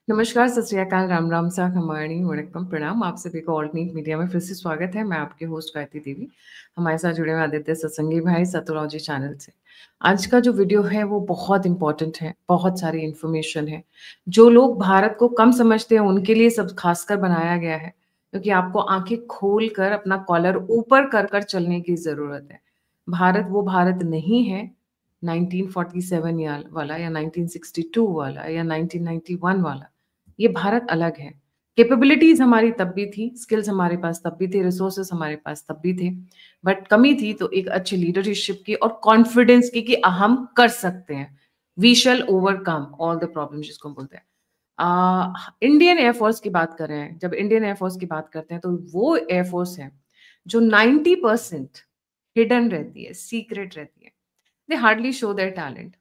नमस्कार, सत श्री अकाल, राम राम, सा खमाणी, वणक्कम, प्रणाम। आप सभी को ऑल्टरनेट मीडिया में फिर से स्वागत है। मैं आपकी होस्ट गायत्री देवी। हमारे साथ जुड़े हुए आदित्य सत्संगी भाई सतोलॉजी चैनल से। आज का जो वीडियो है वो बहुत इंपॉर्टेंट है, बहुत सारी इन्फॉर्मेशन है। जो लोग भारत को कम समझते हैं उनके लिए सब खासकर बनाया गया है, क्योंकि आपको आंखें खोल कर अपना कॉलर ऊपर कर कर चलने की जरूरत है। भारत वो भारत नहीं है 1947 वाला या 1962 वाला या 1991 वाला। ये भारत अलग है। कैपेबिलिटीज हमारी तब भी थी, स्किल्स हमारे पास तब भी थे, रिसोर्सेस हमारे पास तब भी थे, बट कमी थी तो एक अच्छी लीडरशिप की और कॉन्फिडेंस की कि हम कर सकते हैं। We shall overcome all the problem, जिसको हम बोलते हैं। इंडियन एयरफोर्स की बात कर रहे हैं। जब इंडियन एयरफोर्स की बात करते हैं तो वो एयरफोर्स है जो 90% हिडन रहती है, सीक्रेट रहती है। दे हार्डली शो देयर टैलेंट,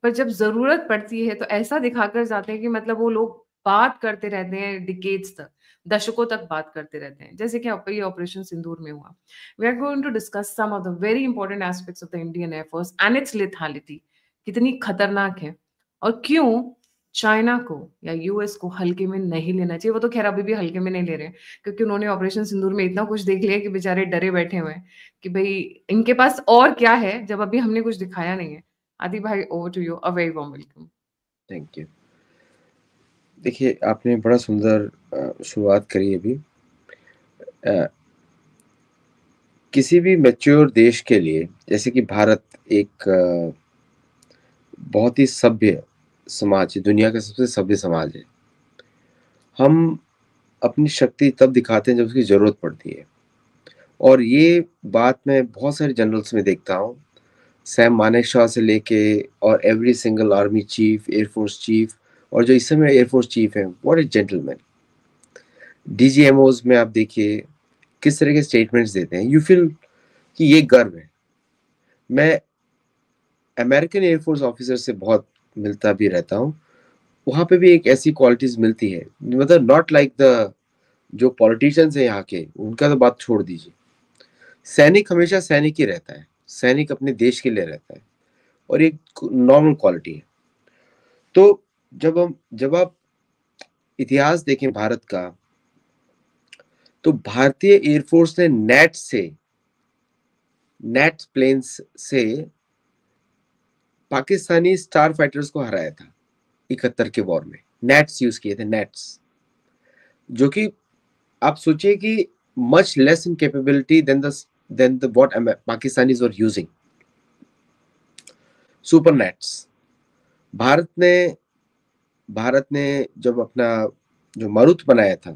पर जब जरूरत पड़ती है तो ऐसा दिखाकर जाते हैं कि मतलब वो लोग बात करते रहते हैं डिकेड्स तक, दशकों तक बात करते रहते हैं, जैसे कि ये ऑपरेशन सिंदूर में हुआ। We are going to discuss some of the very important aspects of the Indian air force and its lethality, कितनी खतरनाक है और क्यों चाइना को या यूएस को हल्के में नहीं लेना चाहिए। वो तो खैर अभी भी हल्के में नहीं ले रहे हैं, क्योंकि उन्होंने ऑपरेशन सिंदूर में इतना कुछ देख लिया कि बेचारे डरे बैठे हुए हैं कि भाई इनके पास और क्या है जब अभी हमने कुछ दिखाया नहीं है। आदि भाई, over to you, a very warm welcome. Thank you. देखिए, आपने बड़ा सुंदर शुरुआत करी अभी। किसी भी मैच्योर देश के लिए, जैसे कि भारत एक बहुत ही सभ्य समाज है, दुनिया का सबसे सभ्य समाज है। हम अपनी शक्ति तब दिखाते हैं जब उसकी जरूरत पड़ती है, और ये बात मैं बहुत सारे जनरल्स में देखता हूँ। सैम मानेकशॉ से लेके और every single army chief, air force chief, और जो इस समय एयरफोर्स चीफ है, व्हाट ए जेंटलमैन। डीजीएमओज में आप देखिए किस तरह के स्टेटमेंट्स देते हैं, यू फील कि ये गर्व है। मैं अमेरिकन एयरफोर्स ऑफिसर से बहुत मिलता भी रहता हूँ, वहां पे भी एक ऐसी क्वालिटीज मिलती है। मतलब नॉट लाइक द जो पॉलिटिशियंस है यहाँ के, उनका तो बात छोड़ दीजिए। सैनिक हमेशा सैनिक ही रहता है, सैनिक अपने देश के लिए रहता है, और एक नॉर्मल क्वालिटी है। तो जब आप इतिहास देखें भारत का, तो भारतीय एयरफोर्स ने नेट प्लेन्स से पाकिस्तानी स्टार फाइटर्स को हराया था 71 के वॉर में। नेट्स यूज किए थे, नेट्स, जो कि आप सोचिए कि much less in capability than the what Pakistanis were using. Super nets. Bharat ने भारत ने जब अपना जो मरुत बनाया था,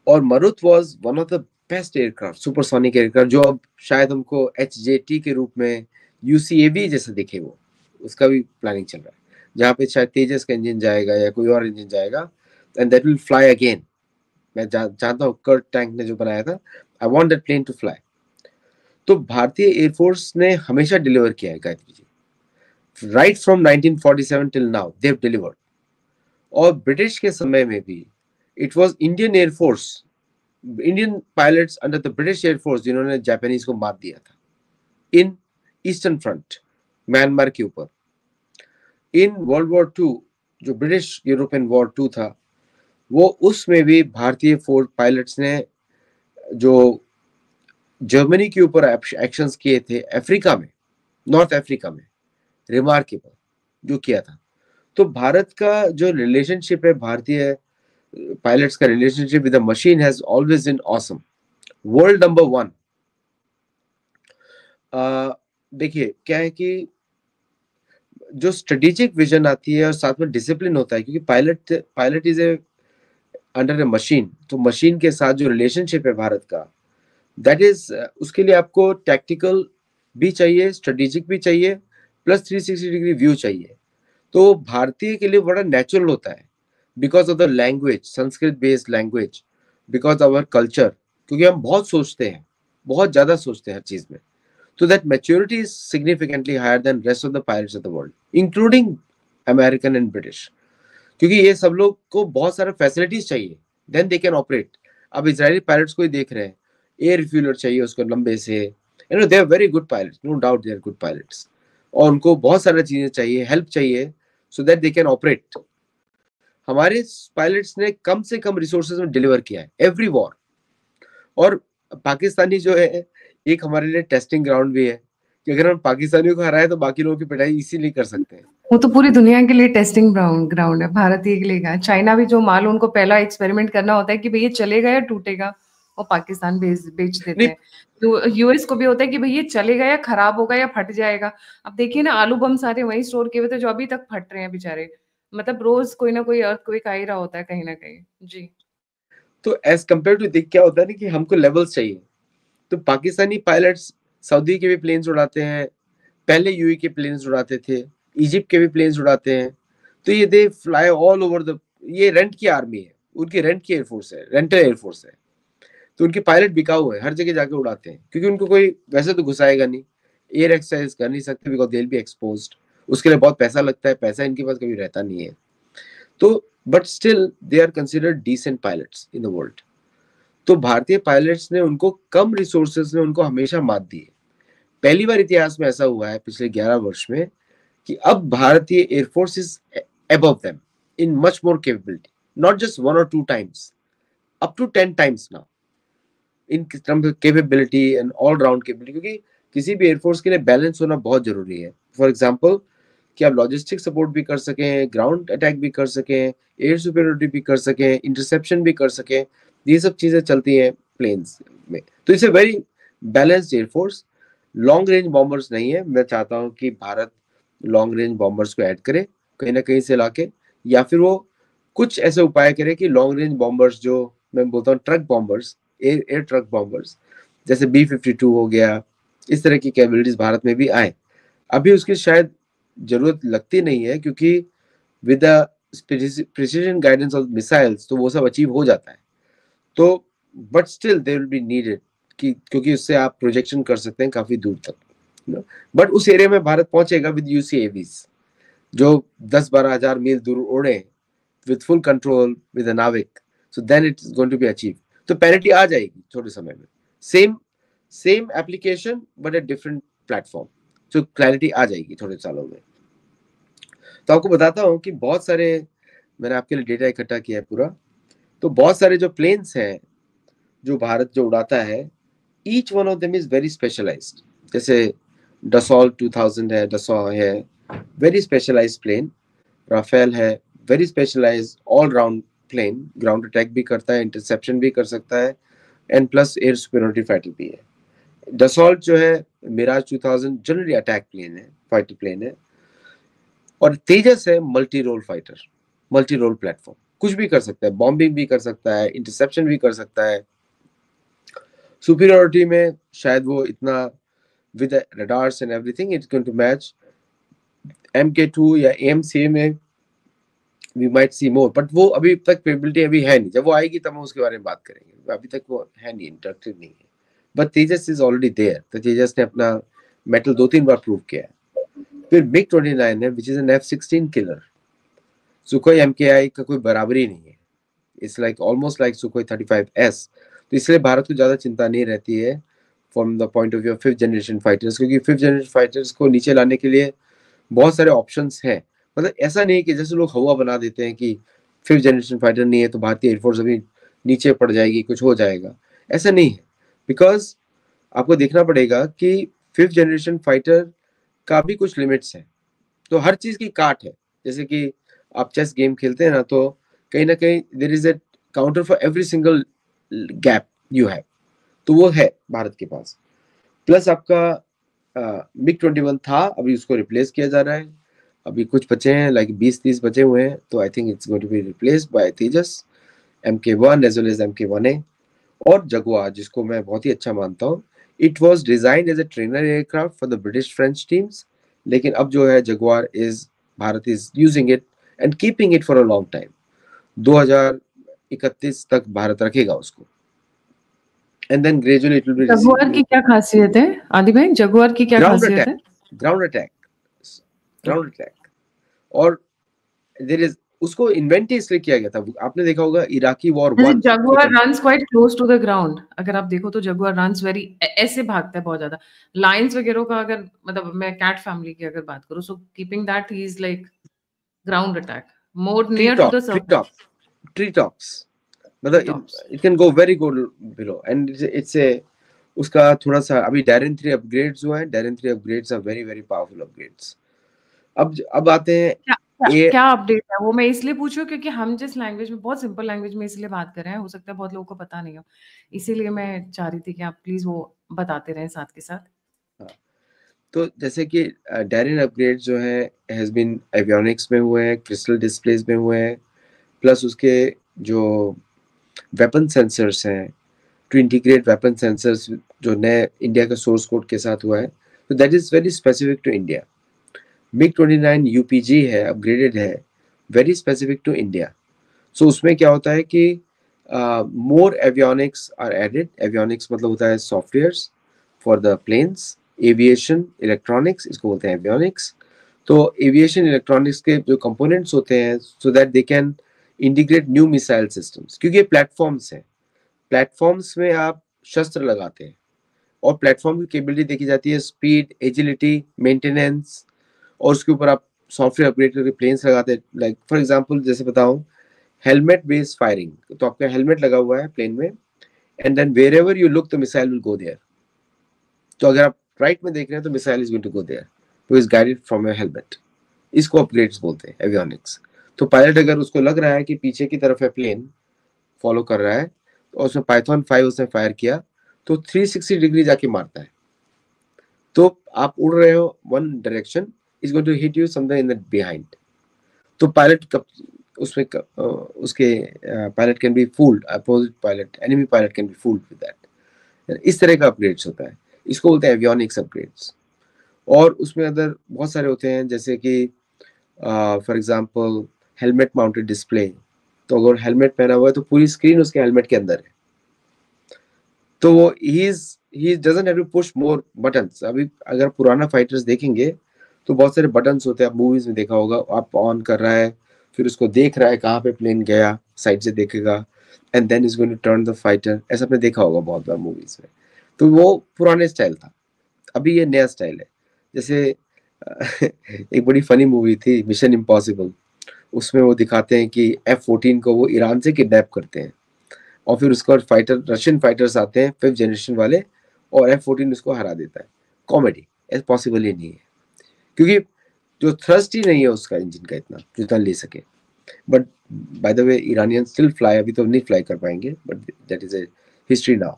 और Marut was one of the best aircraft, supersonic aircraft, जो अब शायद हमको एचजेटी के रूप में यूसीएवी जैसे दिखे, वो उसका भी प्लानिंग चल रहा है, जहाँ पे शायद तेजस का इंजन जाएगा या कोई और इंजन जाएगा, and that will fly again. मैं जानता हूँ कर्ट टैंक ने जो बनाया था, I want that plane to fly. तो भारतीय एयरफोर्स ने हमेशा डिलीवर किया है, Gayatri ji, right from 1947 till now they have delivered. और ब्रिटिश के समय में भी it was Indian air force, Indian pilots under the British air force, जिन्होंने जापानीज को मात दिया था इन ईस्टर्न फ्रंट, म्यांमार के ऊपर। इन वर्ल्ड वॉर टू, जो ब्रिटिश यूरोपियन वॉर टू था, वो उसमें भी भारतीय फोर्स पायलट्स ने जो जर्मनी के ऊपर एक्शंस किए थे अफ्रीका में, नॉर्थ अफ्रीका में, रिमार्केबल जो किया था। तो भारत का जो रिलेशनशिप है, भारतीय पायलट्स का relationship with the machine has always been awesome, world number one. देखिए क्या है कि जो स्ट्रेटेजिक विजन आती है और साथ में डिसिप्लिन होता है, क्योंकि pilot is A under A machine, तो मशीन के साथ जो रिलेशनशिप है भारत का, दैट इज, उसके लिए आपको टैक्टिकल भी चाहिए, स्ट्रेटेजिक भी चाहिए, प्लस 360 डिग्री व्यू चाहिए। तो भारतीय के लिए बड़ा नेचुरल होता है, because of the language, Sanskrit based language, because our culture, क्योंकि हम बहुत सोचते हैं, बहुत ज्यादा सोचते हैं हर चीज में। तो that maturity is significantly higher than rest of the pilots of the world, including American and British, क्योंकि ये सब लोग को बहुत सारे फैसिलिटीज चाहिए, देन दे कैन ऑपरेट। अब इजरायली पायलट्स को ही देख रहे हैं, एयर रिफ्यूलर चाहिए उसको लंबे से, you know, they are very good pilots, no doubt they are good pilots, और उनको बहुत सारी चीजें चाहिए, हेल्प चाहिए, so that they can operate. हमारे पायलट्स ने कम से कम रिसोर्सेज में डिलीवर किया है एवरी वॉर। और पाकिस्तानी जो है एक हमारे लिए टेस्टिंग ग्राउंड भी है कि अगर हम पाकिस्तानियों को हराए तो बाकी लोगों की पिटाई इसीलिए कर सकते हैं। वो तो पूरी दुनिया के लिए टेस्टिंग ग्राउंड है, भारतीय के लिए का। चाइना भी जो माल उनको पहला एक्सपेरिमेंट करना होता है कि भैया चलेगा या टूटेगा, वो पाकिस्तान बेच देते नहीं, हैं। तो यूएस को भी होता है कि भैया चलेगा या खराब होगा या फट जाएगा। अब देखिए ना, आलू बम सारे वहीं स्टोर किए हुए थे जो अभी तक फट रहे हैं बेचारे। मतलब रोज कोई ना कोई अर्थक्वेक आ ही रहा होता है कहीं ना कहीं। जी। तो एज कम्पेयर टू देख क्या होता है ना कि हमको लेवल्स चाहिए। तो पाकिस्तानी पायलट्स सऊदी के भी प्लेन्स उड़ाते हैं, पहले यूएई के प्लेन्स उड़ाते थे, इजिप्ट के भी प्लेन्स उड़ाते हैं। तो ये they fly all over the, ये रेंट की आर्मी है, उनकी रेंट की एयरफोर्स है, रेंटल एयरफोर्स है। तो उनके पायलट बिकाऊ है, हर जगह जाके उड़ाते हैं क्योंकि उनको कोई वैसे तो घुसाएगा नहीं, एयर एक्सरसाइज कर नहीं सकते because they will be exposed. उसके लिए बहुत पैसा लगता है, पैसा इनके पास कभी रहता नहीं है। तो but still they are considered decent pilots in the world. तो भारतीय पायलट्स ने उनको कम रिसोर्सेज ने उनको हमेशा मात दी है। पहली बार इतिहास में ऐसा हुआ है पिछले 11 वर्ष में कि अब भारतीय air force is above them in much more capability, not just 1 or 2 times, up to 10 times now in terms of capability and all round capability। क्योंकि किसी भी एयरफोर्स के लिए बैलेंस होना बहुत जरूरी है। फॉर एग्जाम्पल कि आप लॉजिस्टिक सपोर्ट भी कर सकें, ग्राउंड अटैक भी कर सकें, एयर सुपेरियोरिटी भी कर सकें, इंटरसेप्शन भी कर सकें, ये सब चीजें चलती हैं प्लेन्स में। तो it's a very balanced air force. Long range bombers नहीं है। मैं चाहता हूँ कि भारत लॉन्ग रेंज बॉम्बर्स को ऐड करे कहीं ना कहीं से लाके, या फिर वो कुछ ऐसे उपाय करे कि लॉन्ग रेंज बॉम्बर्स, जो मैं बोलता हूँ truck bombers, air truck bombers, जैसे B-52 हो गया, इस तरह की कैपेबिलिटीज भारत में भी आए। अभी उसकी शायद जरूरत लगती नहीं है क्योंकि with precision guidance of missiles तो वो सब अचीव हो जाता है। तो but still they will be needed कि क्योंकि उससे आप प्रोजेक्शन कर सकते हैं काफी दूर तक। बट उस एरिया में भारत पहुंचेगा विद UCAVs जो 10-12 हजार मील दूर उड़े with full control with NavIC. So then it is going to be achieve. तो पैरिटी आ जाएगी थोड़े समय में, same same application but a different platform. तो क्लैरिटी आ जाएगी थोड़े सालों में। तो आपको बताता हूँ कि बहुत सारे, मैंने आपके लिए डेटा इकट्ठा किया है पूरा। तो बहुत सारे जो प्लेन्स हैं जो भारत जो उड़ाता है, each one of them is very specialised. जैसे डसॉल्ट 2000 है, डसॉ है, वेरी स्पेशलाइज्ड प्लेन। राफेल है, very specialised all round plane, ground attack भी करता है, इंटरसेप्शन भी कर सकता है, and plus air superiority fighter भी है। डसॉल्ट जो है मिराज 2000 जनरली अटैक प्लेन है, फाइटर प्लेन है। और तेजस है multi role fighter, multi role platform, कुछ भी कर सकता है, बॉम्बिंग भी कर सकता है, इंटरसेप्शन भी कर सकता है। सुपीरियोरिटी में शायद वो इतना with radars and everything it's going to match MK2 या AMC में we might see more, but वो अभी तक कैपेबिलिटी अभी है नहीं। जब वो आएगी तब हम उसके बारे में बात करेंगे, अभी तक वो है नहीं, इंटरेक्टिव नहीं है। But Tejas is already there. तो तेजस ने अपना मेटल 2-3 बार प्रूव किया है। फिर MiG-29 है which is an F-16 killer. Sukhoi MKI का कोई बराबरी नहीं है। It's like almost like Sukhoi 35S। तो इसलिए भारत को ज्यादा चिंता नहीं रहती है from the point of view of 5th generation fighters, क्योंकि 5th जनरेशन फाइटर्स को नीचे लाने के लिए बहुत सारे ऑप्शंस हैं। मतलब ऐसा नहीं है कि जैसे लोग हवा बना देते हैं कि 5th जनरेशन फाइटर नहीं है तो भारतीय एयरफोर्स अभी नीचे पड़ जाएगी, कुछ हो जाएगा, ऐसा नहीं है। बिकॉज आपको देखना पड़ेगा कि 5th जनरेशन फाइटर का भी कुछ लिमिट्स हैं। तो हर चीज की काट है। जैसे कि आप चेस गेम खेलते हैं ना, तो कहीं ना कहीं there is a counter for every single gap you have. तो वो है भारत के पास। प्लस आपका MiG-21 था, अभी उसको रिप्लेस किया जा रहा है। अभी कुछ बचे हैं, लाइक 20-30 बचे हुए हैं। तो I think it's going to be replaced by Tejas MK1 as well as MK1A। और जगुआर, जिसको मैं बहुत ही अच्छा मानता हूँ, it was designed as a trainer aircraft for the British French teams. लेकिन अब जो है Jaguar is, Bharat is using it and keeping it for a long time. 2031 तक भारत रखेगा उसको, and then gradually it will be Jaguar की क्या खासियत है आदि भाई? जगुआर की क्या ग्राउंड खासियत अटैक, है? Ground attack, ground attack. और देयर इज, उसको इन्वेंट ही इसलिए किया गया था, आपने देखा होगा इराकी वॉर जैसे 1। Jaguar runs quite close to the ground. अगर आप देखो तो जगुआर रन्स वेरी ऐसे भागता है बहुत ज्यादा। लायंस वगैरह का अगर, मतलब मैं कैट फैमिली की अगर बात करूं, so keeping that he is like ground attack. more Tree near to top, the tree surface. top, tree tops. Tree मतलब tops. it can go very good below and it's a उसका थोड़ा सा अभी Darren 3 upgrades हुआ है. Darren 3 upgrades are very very powerful upgrades. अब आते हैं क्या क्या, ए. क्या अपडेट है वो? मैं इसलिए पूछ रही हूँ क्योंकि हम जिस लैंग्वेज में, बहुत सिंपल लैंग्वेज में इसलिए बात कर रहे हैं, हो सकता है बहुत लोगों को पता नहीं हो, इसीलिए मैं चाह रही थी कि आप प्लीज वो बताते रहें साथ के साथ. तो जैसे कि Darren अपग्रेड जो है हैज बीन एवियोनिक्स में हुए हैं, क्रिस्टल डिस्प्लेस में हुए हैं, प्लस उसके जो वेपन सेंसर्स हैं, टू इंटीग्रेट वेपन सेंसर्स जो नए इंडिया के सोर्स कोड के साथ हुआ है, तो that is very specific to India. MiG-29 UPG है, अपग्रेडेड है, very specific to India. So उसमें क्या होता है कि more avionics are added. Avionics मतलब होता है softwares for the planes. Aviation electronics इसको बोलते हैं एवियोनिक्स. तो एविएशन इलेक्ट्रॉनिक्स के जो कंपोनेंट्स होते हैं सो that they can integrate new missile systems, क्योंकि ये प्लेटफॉर्म्स हैं. प्लेटफॉर्म्स में आप शस्त्र लगाते हैं और प्लेटफॉर्म की कैपेबिलिटी देखी जाती है, स्पीड, एजिलिटी, मेंटेनेंस, और उसके ऊपर आप सॉफ्टवेयर अपग्रेड करके प्लेन्स लगाते हैं. लाइक फॉर एग्जांपल जैसे बताऊं, हेलमेट बेस्ड फायरिंग. तो आपका हेलमेट लगा हुआ है प्लेन में and then where you look the missile will go there. तो अगर आप राइट में देख रहे हैं तो missile is going to go there, तो is guided from your helmet. इसको अपग्रेड्स बोलते हैं एवियोनिक्स. तो पायलट अगर उसको लग रहा है कि पीछे की तरफ है प्लेन फॉलो कर रहा है, तो उसने पाइथन 5 उसने फायर किया तो 360 डिग्री जाके मारता है. तो आप उड़ रहे हो one direction, is going to hit you somewhere in the behind. तो पायलट कब उसमें उसके pilot can be fooled, opposite pilot, enemy pilot can be fooled with that. इस तरह का अपग्रेड्स होता है, इसको बोलते हैं एवियोनिक्स अपग्रेड्स. और उसमें अदर बहुत सारे होते हैं, जैसे कि for example helmet mounted display. तो अगर हेलमेट पहना हुआ है तो पूरी स्क्रीन उसके हेलमेट के अंदर है, तो वो ही doesn't have to push more buttons. अभी अगर पुराना फाइटर्स देखेंगे तो बहुत सारे बटन्स होते हैं, आप मूवीज में देखा होगा, आप ऑन कर रहा है, फिर उसको देख रहा है कहाँ पे प्लेन गया, साइड से देखेगा and then is going to turn the fighter. ऐसा आपने देखा होगा बहुत बार मूवीज में. तो वो पुराने स्टाइल था, अभी ये नया स्टाइल है. जैसे एक बड़ी फनी मूवी थी मिशन इम्पॉसिबल, उसमें वो दिखाते हैं कि F-14 को वो ईरान से किडनैप करते हैं और फिर उसके बाद फाइटर, रशियन फाइटर्स आते हैं 5th जनरेशन वाले, और F-14 उसको हरा देता है. कॉमेडी ऐसा पॉसिबल ही नहीं है, क्योंकि जो थ्रस्ट ही नहीं है उसका इंजन का इतना जितना ले सके. But by the way Iranian still fly, अभी तो नहीं फ्लाई कर पाएंगे, but that is a history now.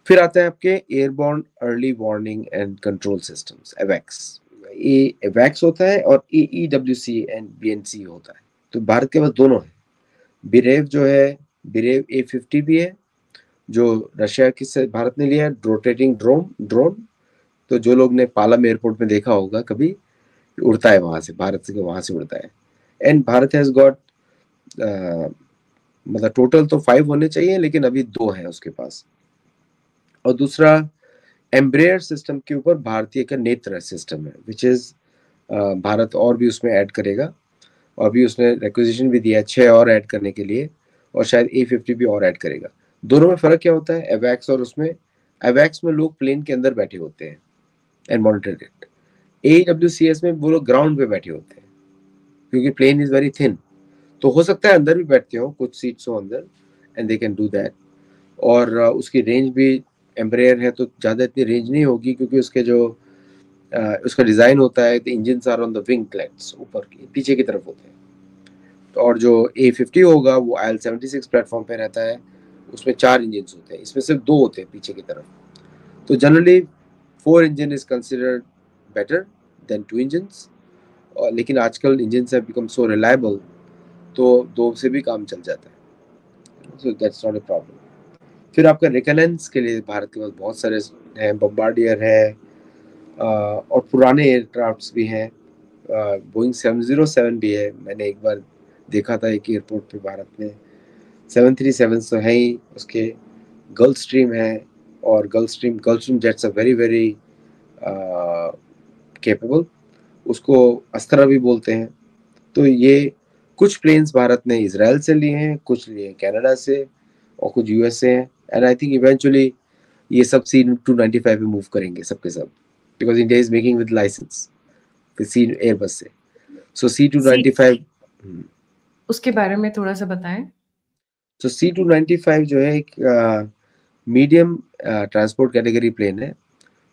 फिर आता है आपके airborne early warning and control systems, एवैक्स. ये एवैक्स होता है और AEWC एंड BNC होता है. तो भारत के पास दोनों है. बिरेव जो है, बिरेव A50 भी है जो रशिया की से भारत ने लिया है, रोटेटिंग ड्रोन. तो जो लोग ने पालम एयरपोर्ट में देखा होगा कभी, उड़ता है वहां से, भारत से वहां से उड़ता है. एंड भारत हैज गॉट मतलब टोटल तो 5 होने चाहिए, लेकिन अभी 2 हैं उसके पास. और दूसरा एम्ब्रेयर सिस्टम के ऊपर भारतीय का नेत्र सिस्टम है, विच इज भारत और भी उसमें ऐड करेगा. और अभी उसने रिक्वेजिशन भी दिया है 6 और ऐड करने के लिए, और शायद A50 भी और ऐड करेगा. दोनों में फर्क क्या होता है एवैक्स और उसमें? एवैक्स में लोग प्लेन के अंदर बैठे होते हैं एंड मॉनिटर इट. AWCS में वो लोग ग्राउंड पे बैठे होते हैं, क्योंकि प्लेन इज वेरी थिन. तो हो सकता है अंदर भी बैठते हो, कुछ सीट्स हो अंदर, and they can do that. और उसकी रेंज भी, एम्ब्रेयर है तो ज़्यादा इतनी रेंज नहीं होगी, क्योंकि उसके जो उसका डिज़ाइन होता है, the engine are on the wing plates, ऊपर की पीछे की तरफ होते हैं. और जो A50 होगा वो IL-76 प्लेटफॉर्म पे रहता है, उसमें 4 इंजन होते हैं, इसमें सिर्फ 2 होते हैं पीछे की तरफ. तो generally 4 engine is considered better than 2 engines. और लेकिन आजकल engine have become so reliable, तो 2 से भी काम चल जाता है. So that's not a problem. फिर आपका रिकनेंस के लिए भारत के पास बहुत सारे हैं, बम्बार्डियर है, और पुराने एयरक्राफ्ट्स भी हैं. बोइंग 707 भी है, मैंने एक बार देखा था एक एयरपोर्ट पे भारत में. 737 तो है ही, उसके गल्फ स्ट्रीम है, और Gulfstream jets are very very capable. उसको अस्त्रा भी बोलते हैं. तो ये कुछ प्लेन्स भारत ने इजराइल से लिए हैं, कुछ लिए कनाडा से, और कुछ US से हैं. एंड आई थिंक इवेंचुअली ये सब C-295 पे मूव करेंगे सबके सब, because India is making with licence C Airbus से. सो C-295 उसके बारे में थोड़ा सा बताएं। तो C295 जो है एक मीडियम ट्रांसपोर्ट कैटेगरी प्लेन है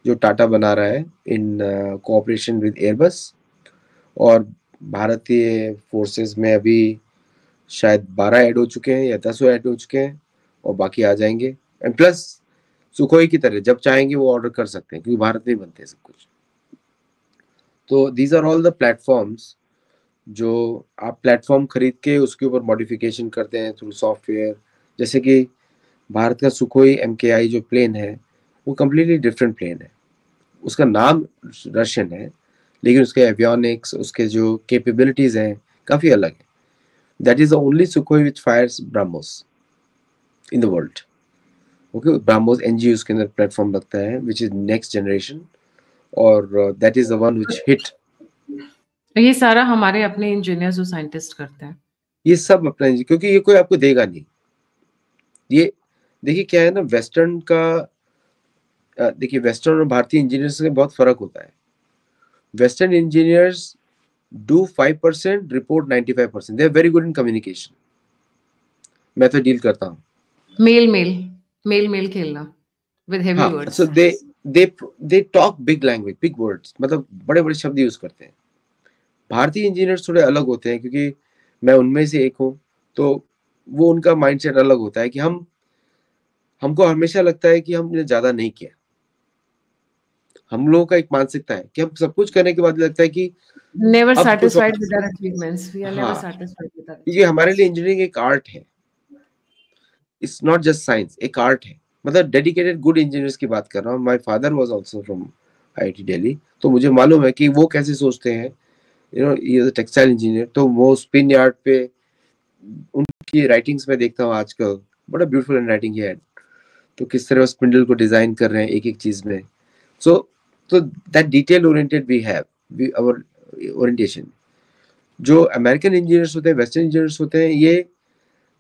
जो टाटा बना रहा है इन कोऑपरेशन विद एयरबस। और भारतीय फोर्सेस में अभी शायद 12 ऐड हो चुके हैं या 10 ऐड हो चुके हैं और बाकी आ जाएंगे। एंड प्लस सुखोई की तरह जब चाहेंगे वो ऑर्डर कर सकते हैं क्योंकि भारत में ही बनते हैं सब कुछ। तो these are all the platforms जो आप प्लेटफॉर्म खरीद के उसके ऊपर मॉडिफिकेशन करते हैं थ्रू सॉफ्टवेयर। जैसे कि भारत का सुखोई MKI जो प्लेन है वो कम्प्लीटली डिफरेंट प्लेन है। उसका नाम रशियन है लेकिन उसके एवियोनिक्स उसके जो कैपेबिलिटीज हैं काफी अलग है। That is the only Sukhoi which fires BrahMos in the world. Okay, BrahMos NG उसके अंदर प्लेटफॉर्म लगता है विच इज नेक्स्ट जनरेशन और that is the one which hit. ये सारा हमारे अपने इंजीनियर्स और साइंटिस्ट करते हैं। ये सब अपना क्योंकि ये कोई आपको देगा नहीं। ये देखिए क्या है ना, वेस्टर्न का देखिए वेस्टर्न और भारतीय इंजीनियर्स में बहुत फर्क होता है। Western engineers do 5%, report 95%। They are very good in communication. मैं तो डील करता हूँ मेल मेल मेल मेल खेलना विद हेवी हाँ। Words. So they talk big language, big words, मतलब बड़े बड़े शब्द यूज करते हैं। भारतीय इंजीनियर्स थोड़े अलग होते हैं क्योंकि मैं उनमें से एक हूँ। तो वो उनका माइंडसेट अलग होता है कि हमको हमेशा लगता है कि हमने ज्यादा नहीं किया। हम लोगों का एक मानसिकता है कि हम सब कुछ करने के बाद लगता है कि नेवर अब कुछ सैटिस्फाइड विद और। Our achievements, we are never हाँ, सैटिस्फाइड विद आवर क्योंकि हमारे लिए अचीवमेंट्स। इंजीनियरिंग एक आर्ट है। इट्स नॉट जस्ट साइंस, एक आर्ट है। मतलब डेडिकेटेड गुड इंजीनियर्स की बात कर रहा हूँ। My father was also from IIT Delhi, तो मुझे मालूम है कि वो कैसे सोचते हैं। ये इज टेक्सटाइल इंजीनियर, तो वो स्पिन यार्ड पे उनकी राइटिंग्स में देखता हूँ आजकल, बड़ा ब्यूटीफुल हैंड राइटिंग है। तो किस तरह स्पिंडल को डिजाइन कर रहे हैं एक एक चीज में। सो तो that detail oriented we have our orientation. जो अमेरिकन इंजीनियर्स होते हैं, वेस्टर्न इंजीनियर्स होते हैं, ये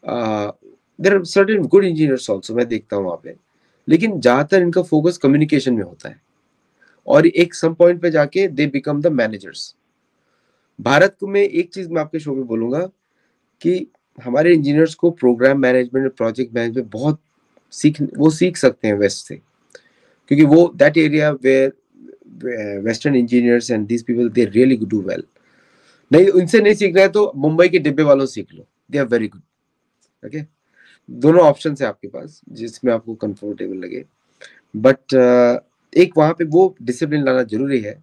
there are certain good engineers also, मैं देखता हूँ वहाँ पे। लेकिन ज्यादातर इनका फोकस कम्युनिकेशन में होता है और एक सम पॉइंट पे जाके they become the managers. Bharat में एक चीज मैं आपके शो में बोलूंगा कि हमारे इंजीनियर्स को प्रोग्राम मैनेजमेंट और प्रोजेक्ट मैनेजमेंट बहुत सीख सकते हैं वेस्ट से। क्योंकि वो that area where western engineers and these people they really do well. नहीं, उनसे नहीं सीख रहा है तो मुंबई के डिब्बे वालों से सीख लो, they are very good. Okay, दोनों ऑप्शन है आपके पास जिसमें आपको कंफर्टेबल लगे। बट एक वहां पे वो डिसिप्लिन लाना जरूरी है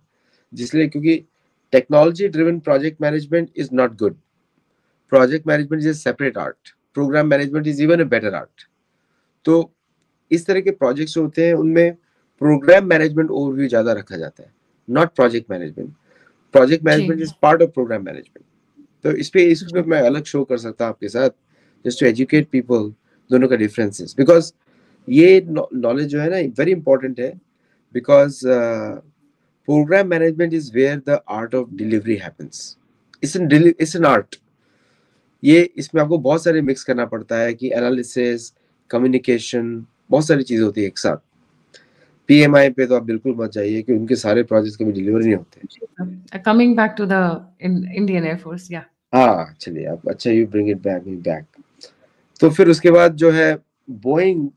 जिसलिए, क्योंकि technology driven project management is not good. Project management is a separate art, program management is even a better art. तो इस तरह के प्रोजेक्ट्स होते हैं उनमें प्रोग्राम मैनेजमेंट ओवरव्यू ज्यादा रखा जाता है, नॉट प्रोजेक्ट मैनेजमेंट। प्रोजेक्ट जी management is part of program management. तो इस पे जी मैं अलग शो कर सकता हूँ आपके साथ, जस्ट टू एजुकेट पीपल दोनों का डिफरेंसेस। बिकॉज ये नॉलेज जो है ना वेरी इंपॉर्टेंट है। Because program management is where the art of delivery happens. It's an art. ये इसमें आपको बहुत सारे मिक्स करना पड़ता है कि एनालिसिस, कम्युनिकेशन, बहुत सारी चीजें होती है एक साथ। PMI पे तो आप बिल्कुल मत जाइए कि उनके सारे प्रोजेक्ट्स कभी डिलीवर नहीं होते। Coming back to the Indian air force, या हाँ चलिए, आप अच्छा, you bring it back me back. तो फिर उसके बाद जो है बोइंग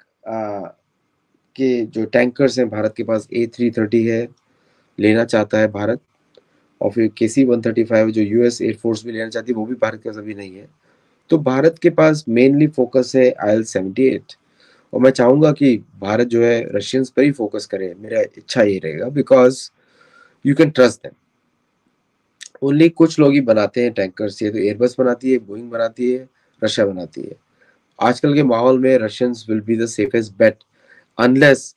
के जो टैंकर्स हैं भारत के पास A330 है, लेना चाहता है भारत। और फिर KC-135 जो US एयरफोर्स भी लेना चाहती है, वो भी भारत के पास अभी नहीं है। तो भारत के पास मेनली फोकस है IL-78। और मैं चाहूंगा कि भारत जो है रशियंस पर ही फोकस करे, मेरा इच्छा ये रहेगा। Because you can trust them. Only कुछ लोग ही बनाते हैं टैंकर्स, ये तो एयरबस बनाती है, बोइंग बनाती है, रशिया बनाती है। आजकल के माहौल में Russians will be the safest bet, unless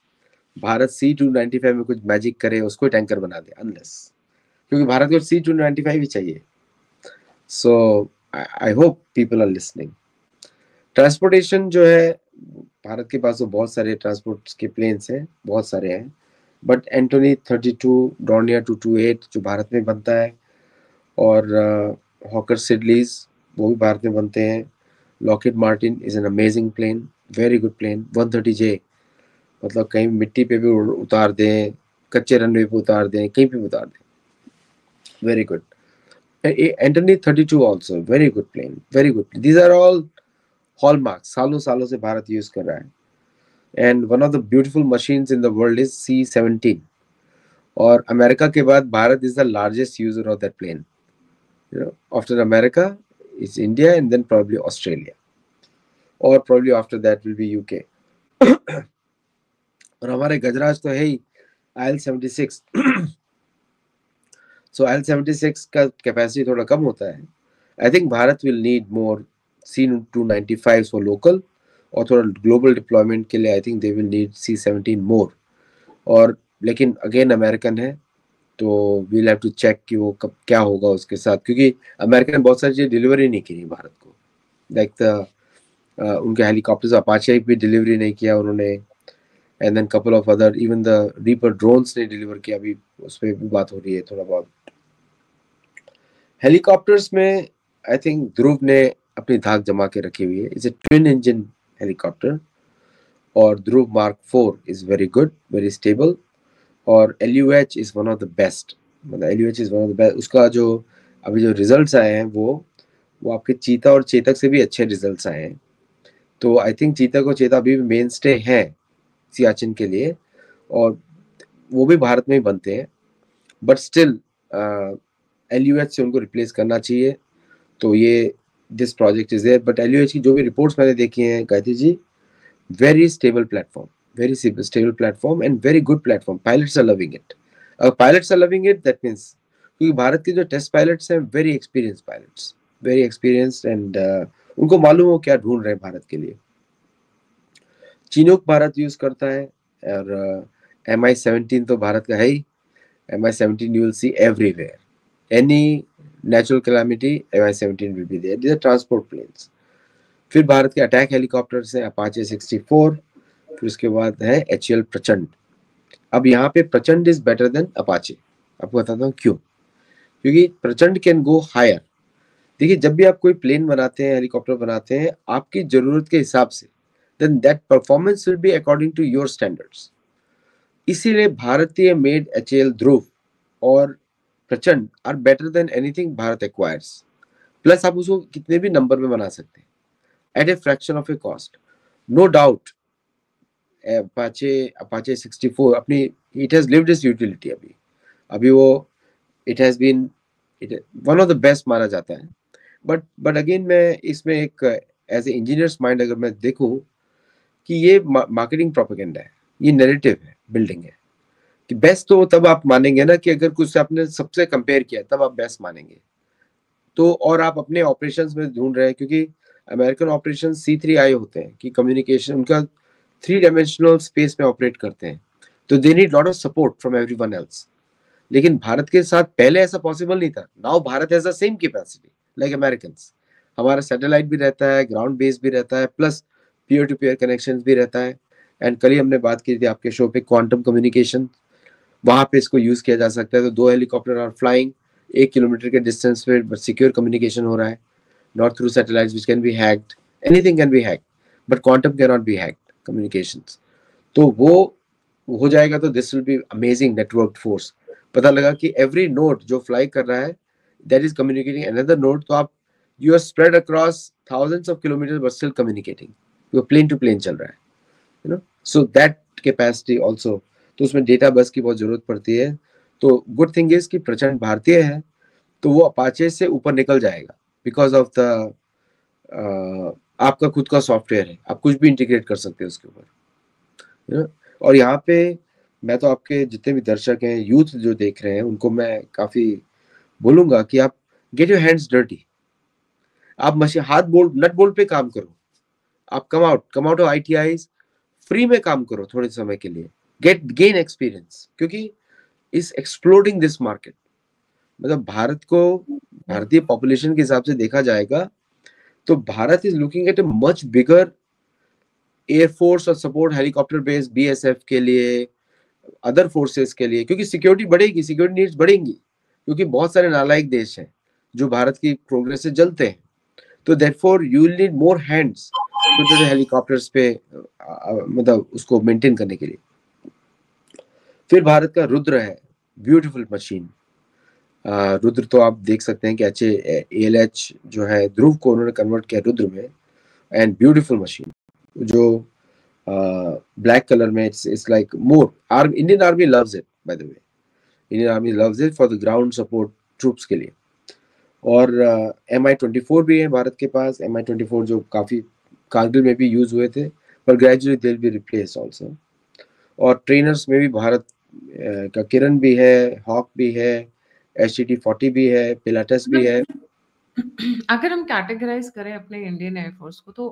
Bharat C-295 में कुछ मैजिक करे, उसको टैंकर बना दे, अनलेस। क्योंकि भारत को C-295 ही चाहिए। So I hope people are listening. Transportation जो है भारत के पास तो बहुत सारे ट्रांसपोर्ट के प्लेन्स हैं, बहुत सारे हैं। बट एंटोनी 32, डॉर्नियर 228 जो भारत में बनता है, और हॉकर सिडलीज वो भी भारत में बनते हैं। Lockheed Martin is an amazing plane, very good plane. 130J, मतलब कहीं मिट्टी पे भी उतार दें, कच्चे रनवे पे उतार दें, कहीं पे भी उतार दें, very good. Anthony 32 also very good plane, very good. These are all hallmarks. सालों सालों से भारत यूज कर रहा है. And one of the beautiful machines in the world is C-17. और अमेरिका के बाद Bharat is the largest user of that plane. You know, after America is India and then probably Australia, or probably after that will be UK. और हमारे गजराज तो है ही IL-76. So IL-76 का capacity थोड़ा कम होता है. I think Bharat will need more C-295 for local, और थोड़ा ग्लोबल डिप्लॉयमेंट के लिए I think they will need C-17 more. और लेकिन अगेन अमेरिकन है, तो we'll have to check कि वो कब क्या होगा उसके साथ, क्योंकि अमेरिकन ने बहुत सारी चीज़ डिलीवरी नहीं की भारत को. लाइक उनके हेलीकॉप्टर्स अपाचे भी डिलीवरी नहीं किया उन्होंने, and then couple of other, even the Reaper drones ने डिलीवर किया. अभी उस पर भी बात हो रही है थोड़ा बहुत. हेलीकॉप्टर्स में आई थिंक ध्रुव ने अपनी धाक जमा के रखी हुई है. It's a twin engine helicopter, और Dhruv mark 4 is very good, very stable. और LUH is one of the best, मतलब LUH is one of the best. उसका जो अभी जो रिजल्ट्स आए हैं वो आपके चीता और चेतक से भी अच्छे रिजल्ट्स आए हैं. तो आई थिंक चीतक और चेता अभी भी मेन स्टे हैं सियाचिन के लिए, और वो भी भारत में ही बनते हैं. बट स्टिल LUH से उनको रिप्लेस करना चाहिए. तो ये this project is there. But LUH की जो भी रिपोर्ट्स मैंने देखी हैं Gayatri ji, very stable platform, very stable platform and very good platform. Pilots are loving it. Pilots are loving it, that means क्योंकि भारत के जो टेस्ट पायलट्स हैं very experienced pilots, very experienced, and उनको मालूम हो क्या ढूंढ रहे हैं भारत के लिए. चिनूक भारत यूज करता है, और MI-17 तो भारत का है ही. MI-17 you will see everywhere. Any natural calamity, MI-17 will be there. These are transport planes. फिर भारत के अटैक हेलीकॉप्टर्स हैं Apache 64. फिर उसके बाद है HAL प्रचंड. अब यहाँ पे प्रचंड इज बेटर देन अपाचे. आपको बताता हूँ क्यों. क्योंकि प्रचंड कैन गो हायर. देखिए, जब भी आप कोई प्लेन बनाते हैं, हेलीकॉप्टर बनाते हैं, आपकी जरूरत के हिसाब से, then that performance will be according to your standards. इसीलिए भारतीय मेड HAL ध्रुव और Prachand are better than anything Bharat acquires. Plus आप उसको कितने भी नंबर में बना सकते हैं at a fraction of a cost. No doubt Apache 64 अपनी it has lived its utility. अभी वो it has been one of the best माना जाता है. but again मैं इसमें एक as a engineer's mind अगर मैं देखूं कि ये मार्केटिंग प्रोपेगेंडा है, ये नैरेटिव है, बिल्डिंग है कि बेस्ट तो तब आप मानेंगे ना कि अगर कुछ आपने सबसे कंपेयर किया तब आप बेस्ट मानेंगे. तो और आप अपने ऑपरेशंस में ढूंढ रहे हैं, क्योंकि अमेरिकन ऑपरेशन C3I होते हैं कि कम्युनिकेशन उनका 3-dimensional स्पेस में ऑपरेट करते हैं, तो they need lot of support from everyone else. लेकिन भारत के साथ पहले ऐसा पॉसिबल नहीं था. Now Bharat has the same capacity like Americans. हमारा सैटेलाइट भी रहता है, ग्राउंड बेस भी रहता है, plus peer to peer connections भी रहता है. एंड कल ही हमने बात की थी आपके शो पे क्वांटम कम्युनिकेशन, वहां पे इसको यूज किया जा सकता है. तो 2 हेलीकॉप्टर आर फ्लाइंग 1 किलोमीटर के डिस्टेंस पे, बट सिक्योर कम्युनिकेशन हो रहा है, not through satellites which can be hacked. Anything can be hacked, but quantum can not be hacked communications. तो वो हो जाएगा तो this will be amazing network force. पता लगा कि एवरी नोड जो फ्लाई कर रहा है that is communicating another node. तो आप you are spread across thousands of kilometer but still communicating. वो प्लेन टू प्लेन चल रहा है, you know. So that capacity also. तो उसमें डेटा बस की बहुत जरूरत पड़ती है. तो गुड थिंग इज कि प्रचंड भारतीय है, तो वो अपाचे से ऊपर निकल जाएगा बिकॉज ऑफ द आपका खुद का सॉफ्टवेयर है, आप कुछ भी इंटीग्रेट कर सकते हैं उसके ऊपर. और यहाँ पे मैं तो आपके जितने भी दर्शक हैं, यूथ जो देख रहे हैं, उनको मैं काफी बोलूंगा कि आप गेट योर हैंड्स डर्टी. आप मशीन हाथ बोल्ट नट बोल्ट पे काम करो. आप come out of ITIs, free में काम करो थोड़े समय के लिए, गेन एक्सपीरियंस. क्योंकि इज एक्सप्लोडिंग दिस मार्केट. मतलब भारत को भारतीय पॉपुलेशन के हिसाब से देखा जाएगा तो Bharat is looking at a much bigger air force और सपोर्ट हेलीकॉप्टर बेस BSF के लिए, अदर फोर्सेस के लिए, क्योंकि सिक्योरिटी बढ़ेगी, सिक्योरिटी नीड्स बढ़ेंगी, क्योंकि बहुत सारे नालायक देश हैं जो भारत की प्रोग्रेस से जलते हैं. तो therefore you will need more hands छोटे हेलीकॉप्टर्स पे मतलब उसको मेंटेन करने के लिए. फिर भारत का रुद्र है, ब्यूटीफुल मशीन. रुद्र तो आप देख सकते हैं कि अच्छे ALH जो है ध्रुव को उन्होंने कन्वर्ट किया रुद्र में, एंड ब्यूटीफुल मशीन जो ब्लैक कलर में, it's like more army, Indian army loves it by the way, Indian army loves it for the ground support troops के लिए। और MI-24 भी है भारत के पास, MI-24 जो काफी कारगिल में भी यूज हुए थे, पर gradually they will be replace also. और ट्रेनर्स में भी भारत का किरण भी है, हॉक भी है, HTT-40 भी है, पिलाटस भी है। अगर हम कैटेगराइज करें अपने इंडियन एयरफोर्स को तो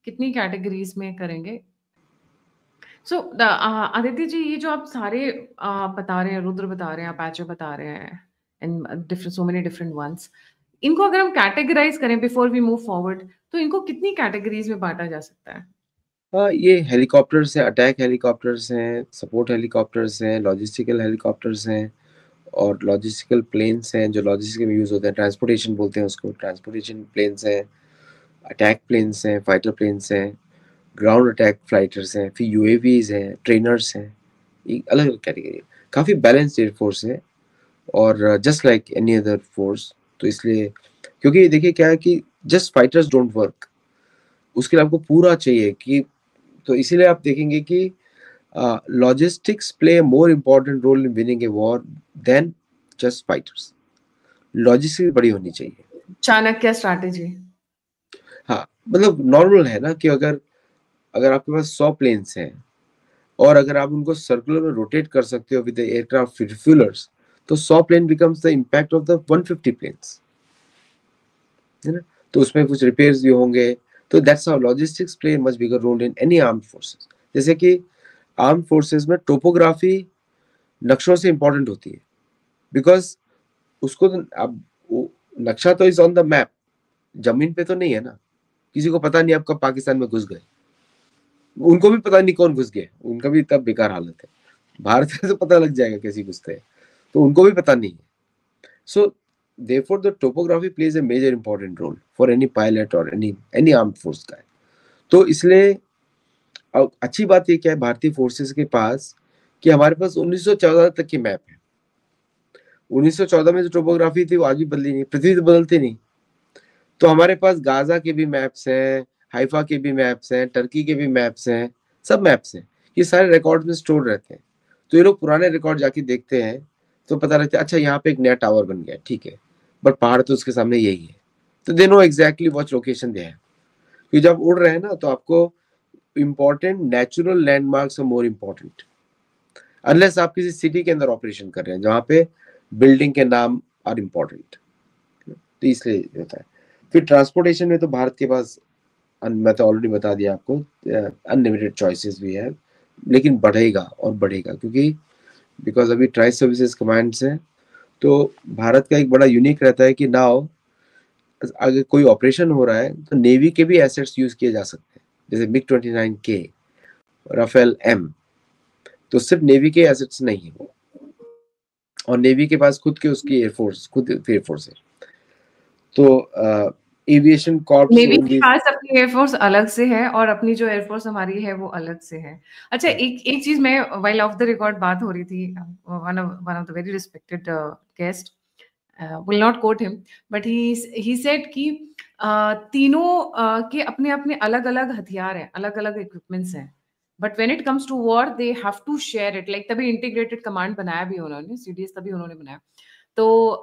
कितनी कैटेगरीज में करेंगे? सो आदित्य जी, ये जो आप सारे बता रहे हैं, रुद्र बता रहे हैं, अपाचे बता रहे हैं, and different, so many different ones, इनको अगर हम कैटेगराइज करें बिफोर वी मूव फॉरवर्ड, तो इनको कितनी कैटेगरीज में बांटा जा सकता है? ये हेलीकॉप्टर्स हैं, अटैक हेलीकॉप्टर्स हैं, सपोर्ट हेलीकॉप्टर्स हैं, लॉजिस्टिकल हेलीकॉप्टर्स हैं, और लॉजिस्टिकल प्लेन्स हैं जो लॉजिस्टिक में यूज होते हैं, ट्रांसपोर्टेशन बोलते हैं उसको, ट्रांसपोर्टेशन प्लेन्स हैं, अटैक प्लेन्स हैं, फाइटर प्लेन्स हैं, ग्राउंड अटैक फ्लाइटर्स हैं, फिर UAVs हैं, ट्रेनर्स हैं, एक अलग अलग कैटेगरी। काफी बैलेंस्ड एयरफोर्स है, और just like any other force. तो इसलिए, क्योंकि देखिए क्या है कि जस्ट फाइटर्स डोंट वर्क, उसके लिए आपको पूरा चाहिए कि, तो इसीलिए आप देखेंगे कि logistics play more important role in winning a war than just fighters. Logistics बड़ी होनी चाहिए। चाणक्य स्ट्रैटेजी। हाँ, मतलब नॉर्मल है ना कि अगर अगर आपके पास 100 प्लेन्स हैं और अगर आप उनको सर्कुलर में रोटेट कर सकते हो विद एयरक्राफ्ट रिफ्यूलर्स, तो 100 plane becomes the impact of the 150 planes, है ना? तो उसमें कुछ रिपेयर्स भी होंगे। तो that's how logistics play much bigger role in any armed forces. जैसे कि आर्म फोर्सेस में टोपोग्राफी नक्शों से इंपॉर्टेंट होती है, बिकॉज उसको तो अब नक्शा तो इज ऑन द मैप, जमीन पे तो नहीं है ना, किसी को पता नहीं आप कब पाकिस्तान में घुस गए, उनको भी पता नहीं कौन घुस गए, उनका भी तब बेकार हालत है। भारत में तो पता लग जाएगा कैसे घुसते हैं, तो उनको भी पता नहीं है। सो therefore the topography plays a major important role for any pilot or any armed force का है। तो इसलिए अब अच्छी बात ये क्या है भारतीय फोर्सेस के पास, कि हमारे पास 1914 तक की मैप है। 1914 में जो टोपोग्राफी थी वो आज भी बदली नहीं, पृथ्वी तो बदलती नहीं। तो हमारे पास गाजा के भी मैप्स हैं, हाइफा के भी मैप्स हैं, टर्की के भी मैप्स हैं, सब मैप्स हैं, ये सारे रिकॉर्ड में स्टोर रहते हैं। तो ये लोग पुराने रिकॉर्ड जाके देखते हैं तो पता रहता है, अच्छा यहाँ पे एक नया टावर बन गया, ठीक है, बट पहाड़ तो उसके सामने यही है। तो they know exactly what location they है। क्योंकि जब उड़ रहे हैं ना तो आपको important natural landmarks are more important, unless आप किसी सिटी के अंदर ऑपरेशन कर रहे हैं जहाँ पे बिल्डिंग के नाम आर इम्पोर्टेंट, तो इसलिए होता है। फिर ट्रांसपोर्टेशन में तो भारत के पास मैं तो ऑलरेडी बता दिया आपको, अनलिमिटेड चॉइसेस भी है, लेकिन बढ़ेगा और बढ़ेगा, क्योंकि बिकॉज अभी ट्राई सर्विसेज कमांड्स हैं। तो भारत का एक बड़ा यूनिक रहता है कि नाउ अगर कोई ऑपरेशन हो रहा है तो नेवी के भी एसेट्स यूज किए जा सकते हैं, जैसे MiG-29K, राफेल M, तो सिर्फ नेवी के एसेट्स नहीं है, और नेवी के पास खुद के उसकी एयरफोर्स, खुद एयरफोर्स है। तो एविएशन कॉर्प्स नेवी के ओनली। पास अपनी एयरफोर्स अलग से है और अपनी जो एयरफोर्स हमारी है वो अलग से है। अच्छा, एक चीज मैं, व्हाइल ऑफ द रिकॉर्ड बात हो रही थी, one of the very respected guest, will not quote him, but he said कि तीनों के अपने अपने अलग अलग हथियार हैं, अलग अलग इक्विपमेंट्स हैं, but when it comes to war they have to share it, like तभी इंटीग्रेटेड कमांड बनाया भी उन्होंने, CDS तभी उन्होंने बनाया। तो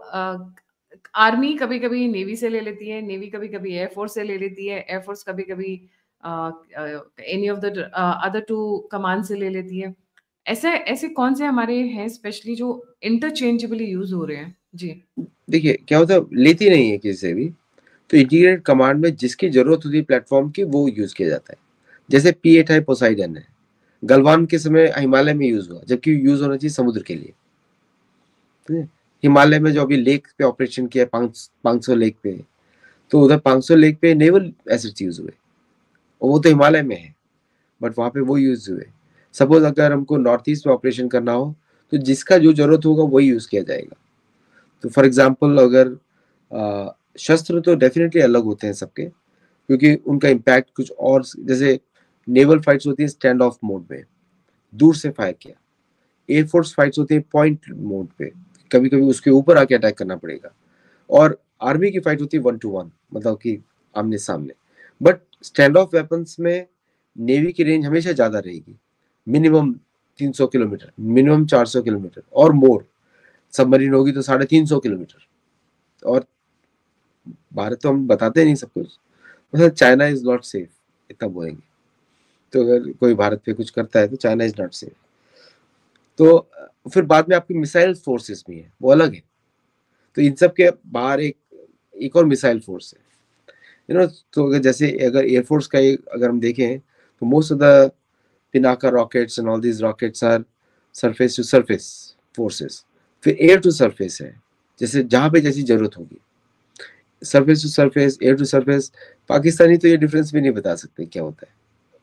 आर्मी कभी कभी नेवी से ले लेती है, नेवी कभी कभी एयरफोर्स से ले लेती है, एयरफोर्स कभी कभी any of the other two command से ले लेती है। ऐसे ऐसे कौन से हमारे हैं स्पेशली जो इंटरचेंजेबली यूज हो रहे हैं? जी। देखिए क्या होता है, लेती नहीं है किसी से भी, तो इंटीग्रेटेड कमांड में जिसकी जरूरत होती है प्लेटफॉर्म की वो यूज किया जाता है। जैसे P-8I पोसाइडन है, गलवान के समय हिमालय में यूज हुआ, जबकि यूज होना चाहिए समुद्र के लिए। हिमालय में जो अभी लेक पे ऑपरेशन किया 500 लेक पे, तो उधर 500 लेक पे नेवल एसेट्स यूज हुए, और वो तो हिमालय में है, बट वहां पे वो यूज हुए। सपोज अगर हमको नॉर्थ ईस्ट में ऑपरेशन करना हो तो जिसका जो जरूरत होगा वही यूज किया जाएगा। तो फॉर एग्जाम्पल अगर शस्त्र तो डेफिनेटली अलग होते हैं सबके, क्योंकि उनका इम्पैक्ट कुछ और, जैसे नेवल फाइट्स होती है स्टैंड ऑफ मोड में, दूर से फायर किया। एयरफोर्स फाइट्स होती है पॉइंट मोड पे, कभी कभी उसके ऊपर आके अटैक करना पड़ेगा। और आर्मी की फाइट होती है 1 to 1, मतलब कि आमने सामने। बट स्टैंड ऑफ वेपन्स में नेवी की रेंज हमेशा ज्यादा रहेगी, मिनिमम 300 किलोमीटर, मिनिमम 400 किलोमीटर और मोर। सबमरीन होगी तो 350 किलोमीटर। और भारत तो हम बताते नहीं सब कुछ, मतलब चाइना इज नॉट सेफ, इतना बोलेंगे। तो अगर कोई भारत पे कुछ करता है तो चाइना इज नॉट सेफ। तो फिर बाद में आपकी मिसाइल फोर्सेस भी है, वो अलग है। तो इन सब के बाहर एक और मिसाइल फोर्स है, तो अगर जैसे अगर एयरफोर्स का अगर हम देखें तो most of the Pinaka rockets and all these rockets are surface to surface forces. फिर एयर टू सरफेस है, जैसे जहां पे जैसी जरूरत होगी। Surface to surface, air to surface, Pakistani तो ये डिफरेंस भी नहीं बता सकते क्या होता है।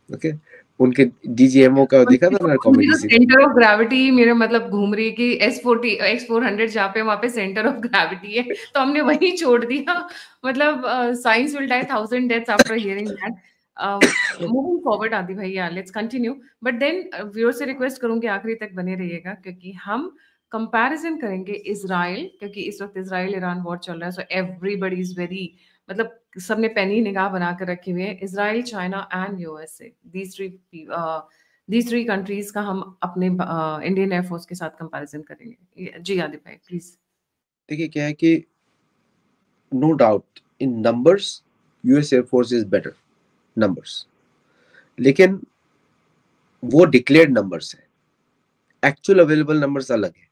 ओके, उनके डीजीएमओ का देखा था ना comedy scene. Centre of gravity मेरे मतलब घूम रही है कि S400 जहाँ पे वहां पे सेंटर ऑफ ग्रेविटी है, तो हमने वही छोड़ दिया। मतलब science will die 1000 deaths after hearing that. Moving forward Adi भाई, let's continue. But then viewer से रिक्वेस्ट करूंगी आखिरी तक बने रहिएगा, क्योंकि हम कंपैरिजन करेंगे इजराइल, क्योंकि इस वक्त इजराइल ईरान वॉर चल रहा है। सो एवरीबडी इज वेरी, मतलब सबने पैनी निगाह बना कर रखे हुए हैं। Israel, China and USA, these three countries का हम अपने इंडियन एयरफोर्स के साथ कंपैरिजन करेंगे। जी आदित्य भाई प्लीज। देखिए क्या है कि no doubt in numbers US air force is better numbers, लेकिन वो डिक्लेयर्ड नंबर्स है, एक्चुअल अवेलेबल नंबर्स अलग है।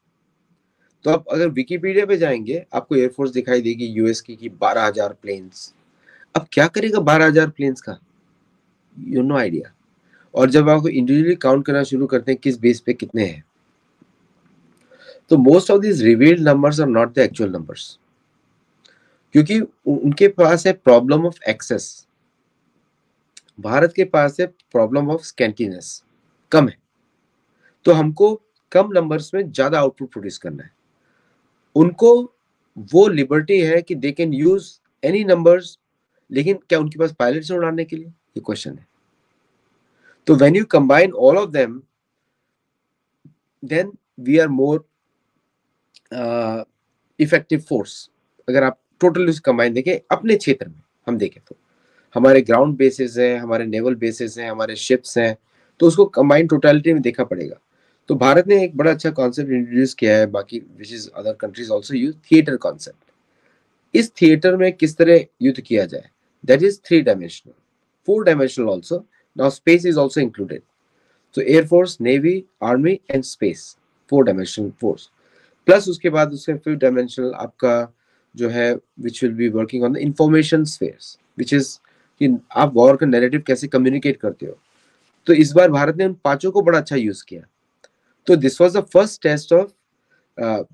तो आप अगर विकिपीडिया पे जाएंगे आपको एयरफोर्स दिखाई देगी यूएस की 12,000 प्लेन्स। अब क्या करेगा 12,000 प्लेन्स का, यू नो आइडिया। और जब आपको इंडिविजुअली काउंट करना शुरू करते हैं किस बेस पे कितने हैं, तो most of this revealed numbers are not the actual numbers, क्योंकि उनके पास है प्रॉब्लम ऑफ एक्सेस, भारत के पास है प्रॉब्लम ऑफ स्कैंटीनेस, कम है। तो हमको कम नंबर्स में ज्यादा आउटपुट प्रोड्यूस करना है। उनको वो लिबर्टी है कि they can use any numbers, लेकिन क्या उनके पास पायलट्स हैं उड़ाने के लिए, ये क्वेश्चन है। तो when you combine all of them then we are more effective force. अगर आप टोटल कंबाइन देखें अपने क्षेत्र में, हम देखें तो हमारे ग्राउंड बेसिस हैं, हमारे नेवल बेसिस हैं, हमारे शिप्स हैं, तो उसको कंबाइन टोटलिटी में देखा पड़ेगा। तो भारत ने एक बड़ा अच्छा कॉन्सेप्ट इंट्रोड्यूस किया है, बाकी which is other countries also use, theatre concept. इस थिएटर में किस तरह युद्ध किया जाए, that is 3 dimensional, 4 dimensional also, now space is also included. तो air force, navy, army and space, 4 dimensional force. Plus उसके बाद उसके 5th डायमेंशनल आपका जो है which will be working on the information spheres, which is कि आप वॉर का नैरेटिव कैसे कम्युनिकेट करते हो। तो इस बार भारत ने उन 5 को बड़ा अच्छा यूज किया। तो this was the first test of,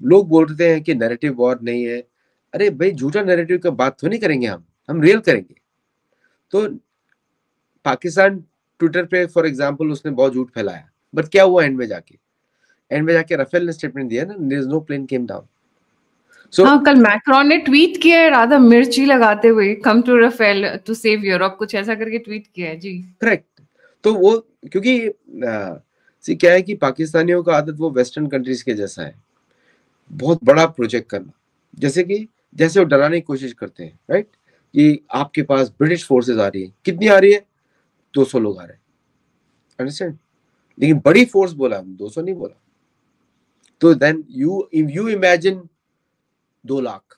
लोग बोलते हैं कि नैरेटिव वॉर नहीं है, अरे भाई झूठा नैरेटिव का बात तो नहीं करेंगे, हम रियल करेंगे। तो पाकिस्तान ट्विटर पे फॉर एग्जांपल उसने बहुत झूठ फैलाया, बट क्या हुआ एंड में जाके राफेल ने स्टेटमेंट दिया ना, there is no plane came down. So, हाँ, कल मैक्रोन ने ट्वीट किया है राधा मिर्ची लगाते हुए, come to Rafale to save Europe, कुछ ऐसा करके ट्वीट किया है जी। करेक्ट। तो वो क्योंकि सी क्या है कि पाकिस्तानियों का आदत वो वेस्टर्न कंट्रीज के जैसा है, बहुत बड़ा प्रोजेक्ट करना, जैसे वो डराने की कोशिश करते हैं, राइट, कि आपके पास ब्रिटिश फोर्सेस आ रही है, कितनी आ रही है, 200 लोग आ रहे हैं, अंडरस्टैंड, लेकिन बड़ी फोर्स बोला, 200 नहीं बोला। तो देन यू इमेजिन 2 लाख,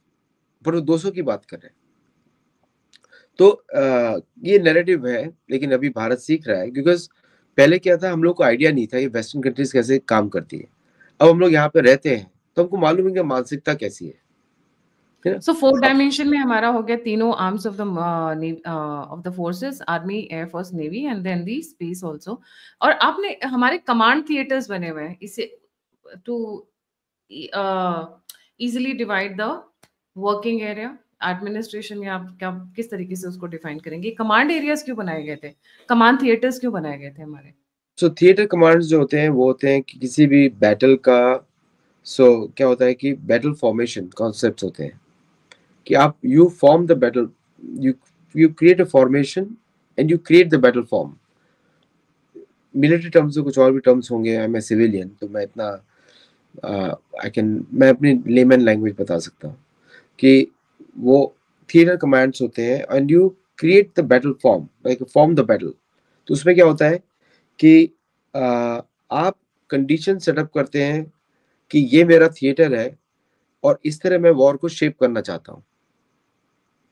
पर वो 200 की बात कर रहे हैं। तो ये नैरेटिव है, लेकिन अभी भारत सीख रहा है, बिकॉज पहले क्या था, हम लोग को आइडिया नहीं था ये वेस्टर्न कंट्रीज कैसे काम करती है। अब हम लोग यहाँ पे रहते हैं तो हमको मालूम है कि मानसिकता कैसी है। सो 4 डायमेंशन में हमारा हो गया तीनों arms of the forces, army, air force, navy and then the space also. और आपने हमारे कमांड थिएटर्स बने हुए हैं इसे to easily divide the working area administration, या आप क्या किस तरीके से उसको डिफाइन करेंगे? कमांड एरियाज क्यों बनाए गए थे, कमांड थिएटर्स क्यों बनाए गए थे हमारे? सो थिएटर कमांड्स जो होते हैं वो होते हैं कि किसी भी बैटल का, क्या होता है कि बैटल फॉर्मेशन कॉन्सेप्ट्स होते हैं कि आप you form the battle, you you create a formation and you create the battle form. Military terms में कुछ और भी टर्म्स होंगे, आई एम ए सिविलियन तो मैं इतना मैं अपनी लेमन लैंग्वेज बता सकता हूँ कि वो थिएटर कमांड्स होते हैं and you create the battle form, like form the battle. तो उसमें क्या होता है कि आप कंडीशन सेटअप करते हैं कि ये मेरा थिएटर है और इस तरह मैं वॉर को शेप करना चाहता हूँ,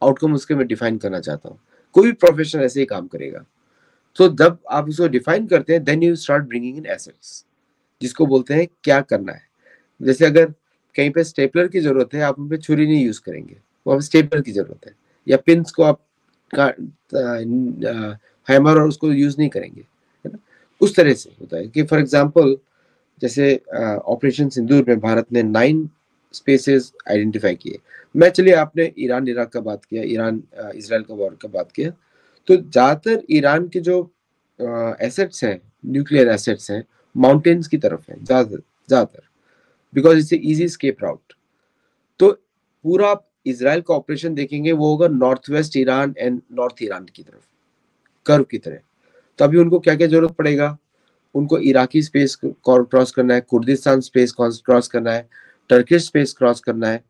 आउटकम उसके मैं डिफाइन करना चाहता हूँ। कोई भी प्रोफेशनल ऐसे ही काम करेगा। तो जब आप उसको डिफाइन करते हैं then you start bringing in assets, जिसको बोलते हैं क्या करना है। जैसे अगर कहीं पे स्टेपलर की जरूरत है, आप उन पे छुरी नहीं यूज करेंगे, वहां पे स्टेपलर की जरूरत है, या पिंस को आप हैमर और उसको यूज नहीं करेंगे, है ना। उस तरह से होता है कि फॉर एग्जांपल जैसे ऑपरेशन सिंदूर में भारत ने 9 स्पेसेस आइडेंटिफाई किए। मैं चलिए आपने ईरान इराक का बात किया, ईरान इसराइल का वॉर का बात किया, तो ज्यादातर ईरान के जो एसेट्स हैं, न्यूक्लियर एसेट्स हैं, माउंटेन्स की तरफ है ज्यादातर ज्यादातर, बिकॉज इट्स इजी स्केप राउट। तो पूरा आप इसराइल का ऑपरेशन देखेंगे वो होगा north west Iran and north Iran की तरफ, कर्व की तरह। तो अभी उनको क्या क्या जरूरत पड़ेगा, उनको इराकी स्पेस क्रॉस करना है, कुर्दिस्तान स्पेस क्रॉस करना है, टर्किश स्पेस क्रॉस करना है,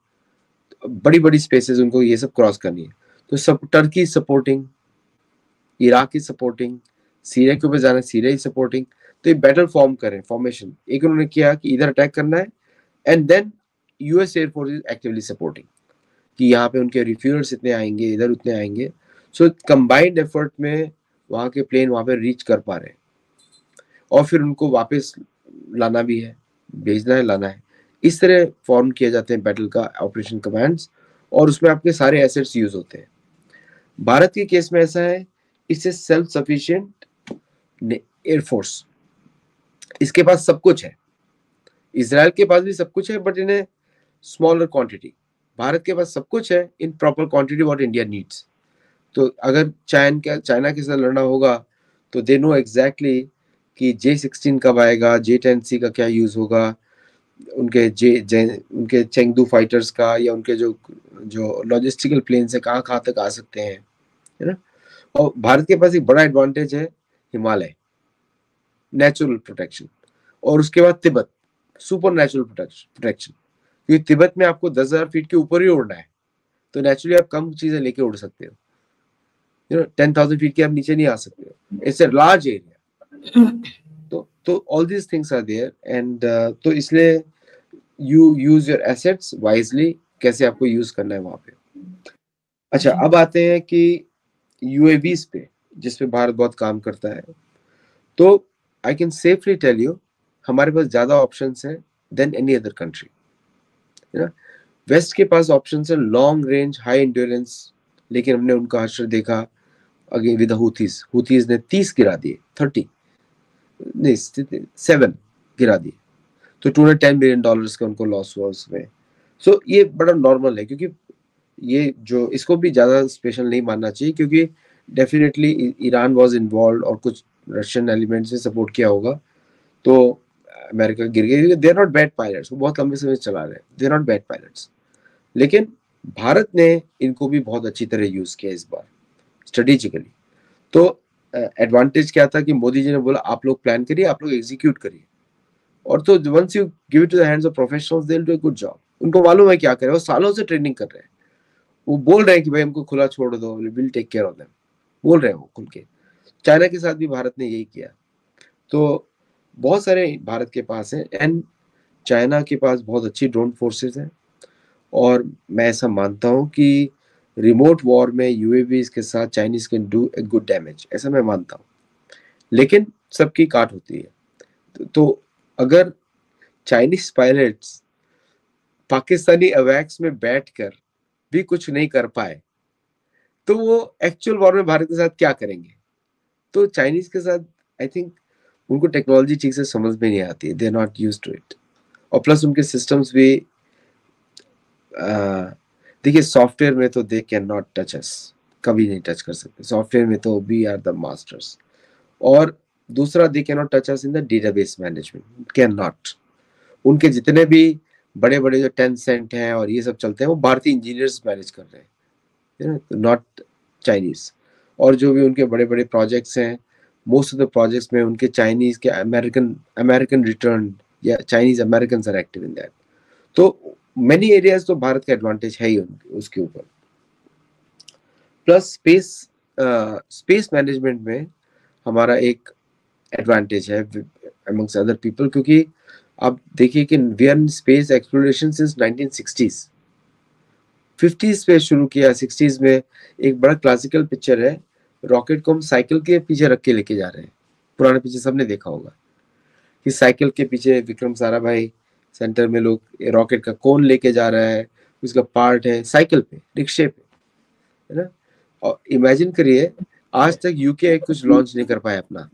बड़ी बड़ी स्पेसेस उनको ये सब क्रॉस करनी है। तो सब टर्की सपोर्टिंग, इराक की सपोर्टिंग, सीरिया के ऊपर जाना है, सीरिया की सपोर्टिंग। तो ये बैटल फॉर्म करें, फॉर्मेशन एक उन्होंने किया कि इधर अटैक करना है and then US air force is actively supporting कि यहाँ पे उनके रिफ्यूजल्स इतने आएंगे, इधर उतने आएंगे। सो कंबाइंड एफर्ट में वहां के प्लेन वहां पे रीच कर पा रहे हैं और फिर उनको वापस लाना भी है, भेजना है, लाना है। इस तरह फॉर्म किए जाते हैं बैटल का ऑपरेशन कमांड्स, और उसमें आपके सारे एसेट्स यूज होते हैं। भारत के केस में ऐसा है, इससे सेल्फ सफिशिएंट एयरफोर्स, इसके पास सब कुछ है। इसराइल के पास भी सब कुछ है but in a smaller quantity. Bharat के पास सब कुछ है in proper quantity what India needs. तो अगर चाइना के साथ लड़ना होगा तो दे नो एग्जैक्टली कि J-16 कब आएगा, J-10C का क्या यूज होगा, उनके चेंगडू फाइटर्स का, या उनके जो जो लॉजिस्टिकल प्लेन से कहाँ कहाँ तक आ सकते हैं, है ना। और भारत के पास एक बड़ा एडवांटेज है, हिमालय, नेचुरल प्रोटेक्शन, और उसके बाद तिब्बत, सुपर नेचुरल प्रोटेक्शन। क्योंकि तिब्बत में आपको 10,000 फीट के ऊपर ही उड़ना है, तो नेचुरली आप कम चीजें लेके उड़ सकते हो, 10,000 फीट के आप नीचे नहीं आ सकते हो, इट्स ए लार्ज एरिया। तो all these things are there and तो इसलिए you use your assets wisely, कैसे आपको यूज करना है वहां पे। अच्छा, अब आते हैं कि यूएवीज पे, जिसपे भारत बहुत काम करता है। तो I can safely tell you हमारे पास ज्यादा ऑप्शंस हैं देन एनी अदर कंट्री, है ना। वेस्ट के पास ऑप्शंस है लॉन्ग रेंज हाई एंड्योरेंस, लेकिन हमने उनका हश्र देखा अगेन विद हुथीज ने 30 गिरा दिए, 30 नहीं 7 गिरा दिए, तो $210 बिलियन का उनको लॉस हुआ उसमें। सो ये बड़ा नॉर्मल है, क्योंकि ये जो इसको भी ज्यादा स्पेशल नहीं मानना चाहिए, क्योंकि डेफिनेटली ईरान वाज इन्वॉल्व और कुछ रशियन एलिमेंट्स ने सपोर्ट किया होगा, तो अमेरिका गिर गई। They are not bad pilots, वो बहुत लंबे समय से चला रहे हैं, they are not bad pilots. लेकिन भारत ने इनको भी बहुत अच्छी तरह यूज किया इस बार स्ट्रेटेजिकली। तो एडवांटेज क्या था कि मोदी जी ने बोला आप लोग प्लान करिए, आप लोग एग्जीक्यूट करिए, और तो once you give it to the hands of professionals they will do a good job. उनको मालूम है क्या करें, वो सालों से ट्रेनिंग कर रहे हैं, वो बोल रहे हैं कि भाई हमको खुला छोड़ दो, will take care of them, बोल रहे हैं वो खुल के। चाइना के साथ भी भारत ने यही किया। तो बहुत सारे भारत के पास है एंड चाइना के पास बहुत अच्छी ड्रोन फोर्सेस हैं, और मैं ऐसा मानता हूं कि रिमोट वॉर में यूएवीज के साथ Chinese can do a good damage, ऐसा मैं मानता हूं। लेकिन सबकी काट होती है। तो अगर चाइनीज पायलट्स पाकिस्तानी अवैक्स में बैठकर भी कुछ नहीं कर पाए, तो वो एक्चुअल वॉर में भारत के साथ क्या करेंगे। तो चाइनीज के साथ आई थिंक उनको टेक्नोलॉजी ठीक से समझ में नहीं आती है, they are not used to it. और प्लस उनके सिस्टम्स भी देखिए, सॉफ्टवेयर में तो they can not touch us, कभी नहीं टच कर सकते सॉफ्टवेयर में, तो वी आर द मास्टर्स। और दूसरा, दे can not touch us in the database management, can not. उनके जितने भी बड़े बड़े जो टेंसेंट हैं और ये सब चलते हैं, वो भारतीय इंजीनियर्स मैनेज कर रहे हैं, नॉट चाइनीज। और जो भी उनके बड़े बड़े प्रोजेक्ट्स हैं, मोस्ट ऑफ द प्रोजेक्ट्स में उनके चाइनीज के अमेरिकन रिटर्न या Chinese American are active in that. तो मेनी एरियाज तो भारत का एडवांटेज है ही उसके ऊपर। प्लस स्पेस मैनेजमेंट में हमारा एक एडवांटेज है अमंग्स अदर पीपल, क्योंकि आप देखिए कि we are in space exploration since 1960s। 50s पे शुरू किया, 60s में एक बड़ा क्लासिकल पिक्चर है, रॉकेट को हम साइकिल के पीछे रख के लेके जा रहे हैं। पुराने पिक्चर सबने देखा होगा कि साइकिल के पीछे विक्रम साराभाई सेंटर में लोग रॉकेट का कोन लेके जा रहा है, उसका पार्ट है साइकिल पे, रिक्शे पे, है ना। और इमेजिन करिए आज तक यूके कुछ लॉन्च नहीं कर पाया अपना।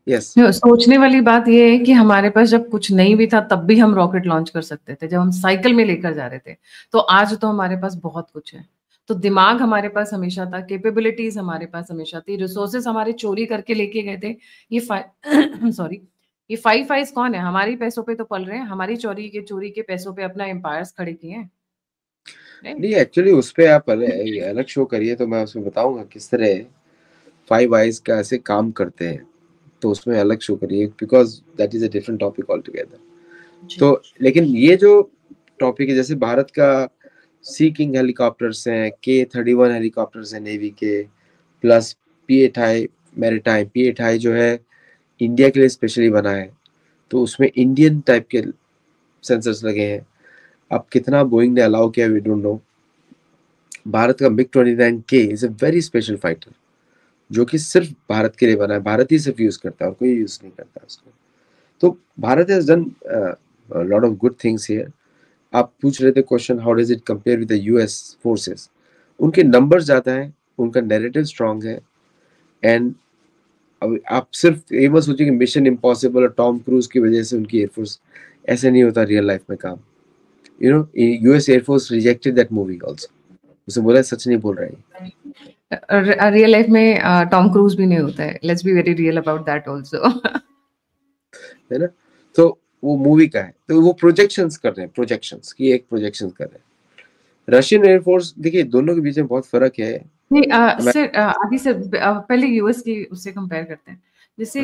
यस, सोचने वाली बात ये है कि हमारे पास जब कुछ नहीं भी था तब भी हम रॉकेट लॉन्च कर सकते थे, जब हम साइकिल में लेकर जा रहे थे। तो आज तो हमारे पास बहुत कुछ है। तो दिमाग हमारे पास हमेशा था, कैपेबिलिटीज हमारे पास हमेशा थी, रिसोर्सेस हमारे चोरी करके लेके गए थे। ये सॉरी, ये फाइव आइज कौन है? हमारी पैसों पे तो पल रहे हैं, हमारी चोरी के पैसों पे अपना एम्पायर्स खड़े किए हैं। नहीं एक्चुअली उस पे आप अलग शो करिए तो मैं उसमें बताऊंगा किस तरह फाइव आइज का ऐसे काम करते हैं, तो उसमें अलग शो करिए, because that is a different topic all together. तो लेकिन ये जो टॉपिक है, जैसे भारत का सी किंग हेलीकॉप्टर्स हैं, K-31 हेलीकॉप्टर्स हैं नेवी के, प्लस P-8I मैरीटाइम, P-8I जो है इंडिया के लिए स्पेशली बना है, तो उसमें इंडियन टाइप के सेंसर्स लगे हैं। अब कितना बोइंग ने अलाउ किया वी डोंट नो। भारत का MiG-29K is a very special fighter, जो कि सिर्फ भारत के लिए बना है, भारत ही सिर्फ यूज करता है और कोई यूज नहीं करता उसको। तो Bharat has done lot of good things here. आप पूछ रहे थे question, how does it compare with the US forces. उनके नंबर्स ज्यादा हैं, उनका नैरेटिव स्ट्रांग है, एंड अब आप सिर्फ ये मत सोचिए कि मिशन इम्पॉसिबल और टॉम क्रूज की वजह से उनकी एयरफोर्स, ऐसे नहीं होता रियल लाइफ में काम। You know US air force rejected that movie also, उसे बोला सच नहीं बोल रहा है। रियल लाइफ में टॉम क्रूज भी नहीं होता है, let's be very real about that also. है ना। तो वो मूवी का है, तो वो प्रोजेक्शंस कर रहे हैं, प्रोजेक्शंस की एक प्रोजेक्शंस कर रहे हैं। रशियन एयरफोर्स, देखिए दोनों के बीच में बहुत फर्क है। नहीं सर, आदि सर, पहले यूएस की उससे कंपेयर करते हैं। जैसे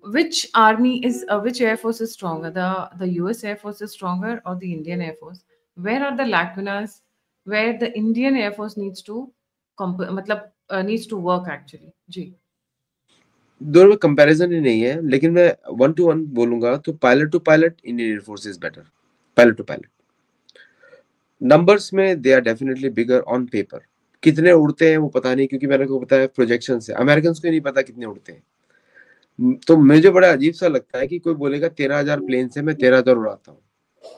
which army is which air force is stronger, the US Air Force is stronger or the Indian Air Force? Where are the lacunas where the Indian Air Force needs to मतलब needs to work actually? जी, दोनों में comparison ही नहीं है, लेकिन मैं 1 to 1 बोलूंगा तो pilot to pilot Indian air force is better. Pilot to pilot numbers में they are definitely bigger on paper. कितने उड़ते हैं वो पता नहीं, क्योंकि मैंने को बताया प्रोजेक्शन से, अमेरिकन को नहीं पता कितने उड़ते हैं। तो मुझे बड़ा अजीब सा लगता है कि कोई बोलेगा 13,000 प्लेन से मैं 13,000 उड़ाता हूँ,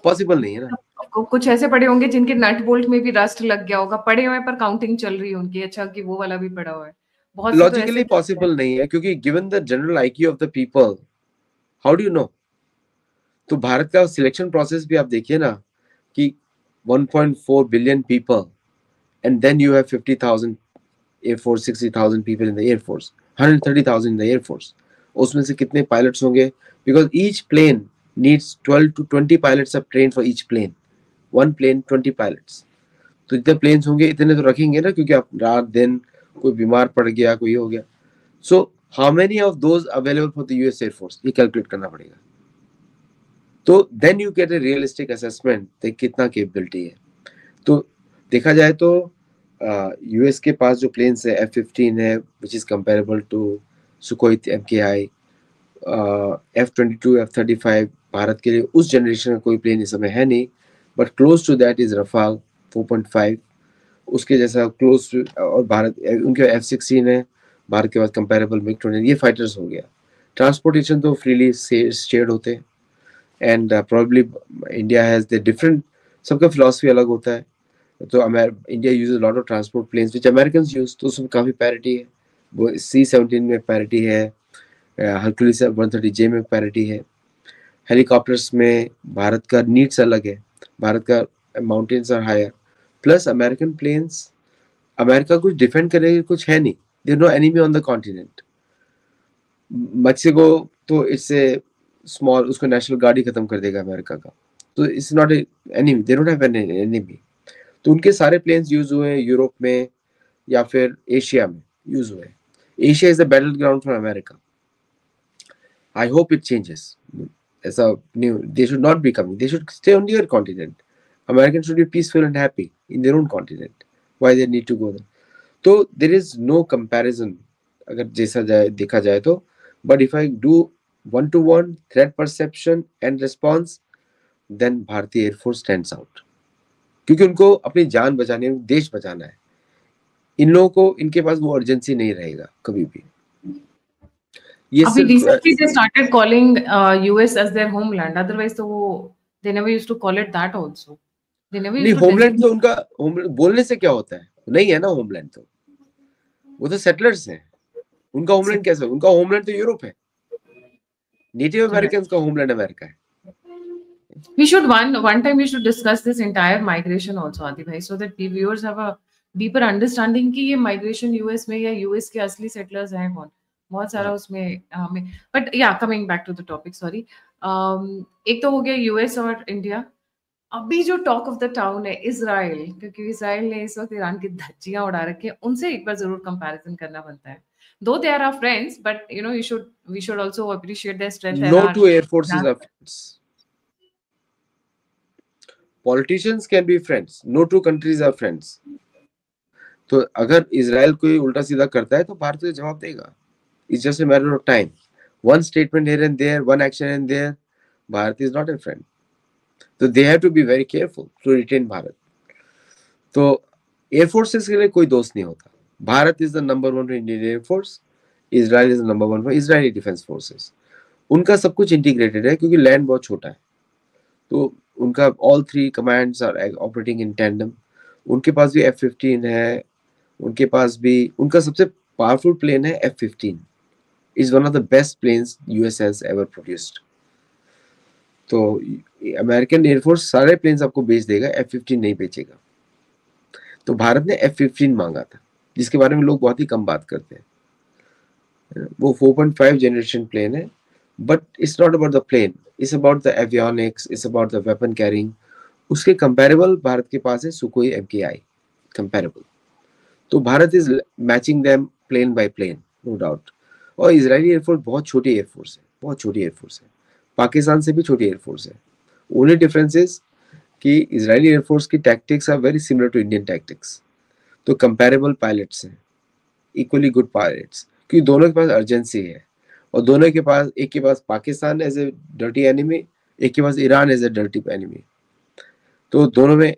पॉसिबल नहीं है ना। कुछ ऐसे पड़े होंगे जिनके नट बोल्ट में भी रस्ट लग गया होगा, पड़े हुए पर काउंटिंग चल रही है उनकी, अच्छा कि वो वाला भी पड़ा हुआ है। बहुत से तो ऐसे लॉजिकली पॉसिबल नहीं है, क्योंकि given the general IQ of the people, how do you know. तो भारत का सिलेक्शन प्रोसेस भी आप देखिए ना, कि 1.4 billion people and then you have 50,000 Air Force, 60,000 people in the Air Force, 130,000 in the Air Force. उसमें से कितने pilots होंगे? Because each plane needs 12 to 20 pilots are trained for each plane. One plane 20 pilots. तो जितने planes होंगे इतने तो रखेंगे ना, क्योंकि आप रात दिन कोई बीमार पड़ गया, कोई हो गया। So how many of those available for the US Air Force? ये calculate करना पड़ेगा। तो then you get a realistic assessment कि कितना capability है। तो देखा जाए तो यूएस के पास जो प्लेन्स है F-15 है, which is comparable to Sukhoi MKI, F-22, F-35 Bharat के लिए उस जनरेशन का कोई प्लेन इस समय है नहीं, but close to that is Rafale 4.5, उसके जैसा क्लोज टू। और भारत उनके F-16 है, भारत के पास कंपेरेबल MiG-29, ये फाइटर्स हो गया। ट्रांसपोर्टेशन तो फ्रीली शेयर्ड होते हैं, and probably India has the different, सबका फिलॉसफी अलग होता है। तो India uses lot of transport planes which Americans use, तो उसमें काफी पैरिटी है। वो C-17 में पैरिटी है, हरक्यूलिस 130J में पैरिटी है। हेलीकॉप्टर्स में भारत का नीड्स अलग है, भारत का mountains are higher, plus American planes, America कुछ डिफेंड करेगी कुछ है नहीं, there no enemy on the continent. Mexico तो इससे स्मॉल, उसको नेशनल गार्ड ही खत्म कर देगा अमेरिका का, तो it's not enemy, they don't have an enemy. तो उनके सारे प्लेन्स यूज हुए हैं यूरोप में या फिर एशिया में यूज हुए हैं। Asia is the battle ground for America. I hope it changes. As a new, they should not be coming. They should stay on their continent. Americans should be peaceful and happy in their own continent. Why they need to go there? So there is no comparison अगर जैसा जाए देखा जाए तो. But if I do one-to-one threat perception and response, then भारतीय air force stands out. क्योंकि उनको अपनी जान बचाने, देश बचाना है. इन लोगों को, इनके पास वो अर्जेंसी नहीं रहेगा कभी भी. ये अभी recently they started calling US as their homeland. Otherwise तो वो they never used to call it that also. They never used to. Homeland तो उनका बोलने से क्या होता है? नहीं है ना होमलैंड. तो वो तो सेटलर्स हैं. उनका होमलैंड कैसे? उनका होमलैंड तो यूरोप है. नेटिव अमेरिकन्स का होमलैंड अमेरिका है. We should one time we should discuss this entire migration also, Adi bhai, so that the viewers have a deeper understanding कि ये migration US में या US के असली settlers हैं कौन. बहुत सारा उसमें हमें. But yeah, coming back to the topic, sorry. एक तो हो गया US और इंडिया. अभी जो टॉक ऑफ द टाउन है इजराइल, क्योंकि इजराइल ने इस वक्त ईरान की धज्जियां उड़ा रखी है. उनसे एक बार जरूर कंपैरिजन करना बनता है. Though they are our friends, but you know, we should also appreciate their strength. No two air forces are friends. Politicians can be friends. No two countries are friends. तो अगर इजराइल कोई उल्टा सीधा करता है तो भारत को जवाब देगा. It's just a matter of time. One statement here and there, one action and there, Bharat is not a friend. So they have to be very careful to retain Bharat. तो एयर फोर्सेस के लिए कोई दोस्त नहीं होता. Bharat is the number 1 Indian air force. Israel is the number 1 for Israeli defence forces. उनका सब कुछ इंटीग्रेटेड है क्योंकि लैंड बहुत छोटा है. तो उनका all 3 commands are operating in tandem. उनके पास भी F-15 है. उनके पास भी उनका सबसे पावरफुल प्लेन है F-15. Is one of the best planes US has ever produced. तो अमेरिकन एयरफोर्स सारे प्लेन्स आपको बेच देगा, F-15 नहीं बेचेगा. तो भारत ने F-15 मांगा था, जिसके बारे में लोग बहुत ही कम बात करते हैं. वो 4.5 जनरेशन प्लेन है, but it's not about the plane, it's about the avionics, it's about the weapon carrying. उसके कंपैरेबल भारत के पास है सुकोई MKI कंपैरेबल. तो Bharat is matching them plane by plane, no doubt. और इजरायली एयरफोर्स बहुत छोटी air force है, बहुत छोटी एयरफोर्स है. पाकिस्तान से भी छोटी एयरफोर्स है. ओनली डिफरेंस इज कि इजरायली एयरफोर्स की tactics are very similar to Indian tactics. तो कंपैरेबल पायलट्स हैं, इक्वली गुड पायलट्स, क्योंकि दोनों के पास अर्जेंसी है. और दोनों के पास, एक के पास Pakistan as a dirty enemy, एक के पास Iran as a dirty enemy. तो दोनों में,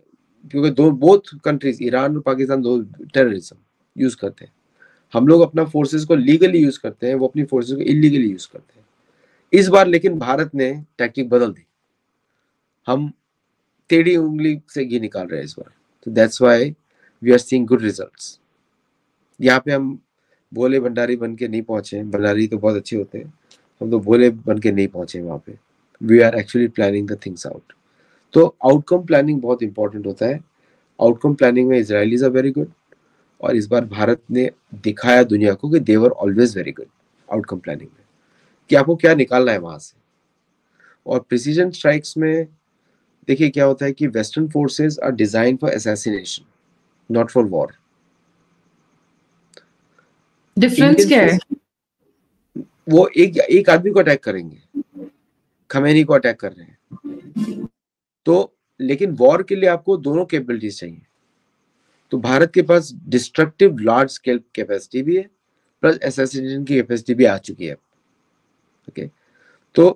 क्योंकि बोथ कंट्रीज, ईरान और पाकिस्तान, दो टेररिज्म यूज करते हैं. हम लोग अपना फोर्सेस को लीगली यूज करते हैं, वो अपनी फोर्सेस को इलीगली यूज करते हैं. इस बार लेकिन भारत ने टैक्टिक बदल दी. हम टेढ़ी उंगली से घी निकाल रहे हैं इस बार. तो that's why we are seeing good results. यहाँ पे हम भोले भंडारी बन के नहीं पहुंचे. भंडारी तो बहुत अच्छे होते हैं, हम तो भोले बन के नहीं पहुंचे वहां पे. We are actually planning the things out. तो आउटकम प्लानिंग बहुत इंपॉर्टेंट होता है. आउटकम प्लानिंग में इजरायलीज आर वेरी गुड. और इस बार भारत ने दिखाया दुनिया को कि they were always very good outcome planning में, कि आपको क्या निकालना है वहां से. और प्रिसीजन स्ट्राइक्स में देखिए क्या होता है कि western forces are design for assassination, not for war. Difference क्या है? वो एक आदमी को अटैक करेंगे, खमेनी को अटैक कर रहे हैं. तो लेकिन वॉर के लिए आपको दोनों कैपेबिलिटीज चाहिए. तो भारत के पास डिस्ट्रक्टिव लार्ज स्केल कैपेसिटी भी है, प्लस असैसिनेशन की कैपेसिटी भी आ चुकी है. ओके. तो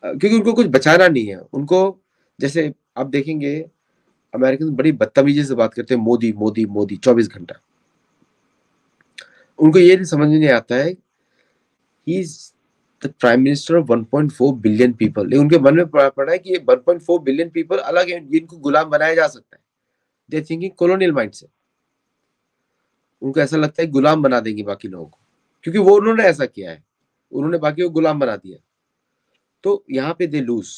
क्योंकि उनको कुछ बचाना नहीं है. उनको, जैसे आप देखेंगे अमेरिकन बड़ी बदतमीजी से बात करते हैं, मोदी मोदी मोदी 24 घंटा. उनको ये समझ में नहीं आता है he is the prime minister of 1.4 billion people. लेकिन उनके मन में पड़ा है कि ये 1.4 बिलियन पीपल अलग है, इनको गुलाम बनाया जा सकता है. दे थिंकिंग कॉलोनियल माइंड से. उनको ऐसा लगता है गुलाम बना देंगे बाकी लोगों को, क्योंकि वो उन्होंने ऐसा किया है, उन्होंने बाकी को गुलाम बना दिया. तो यहाँ पे दे लूज.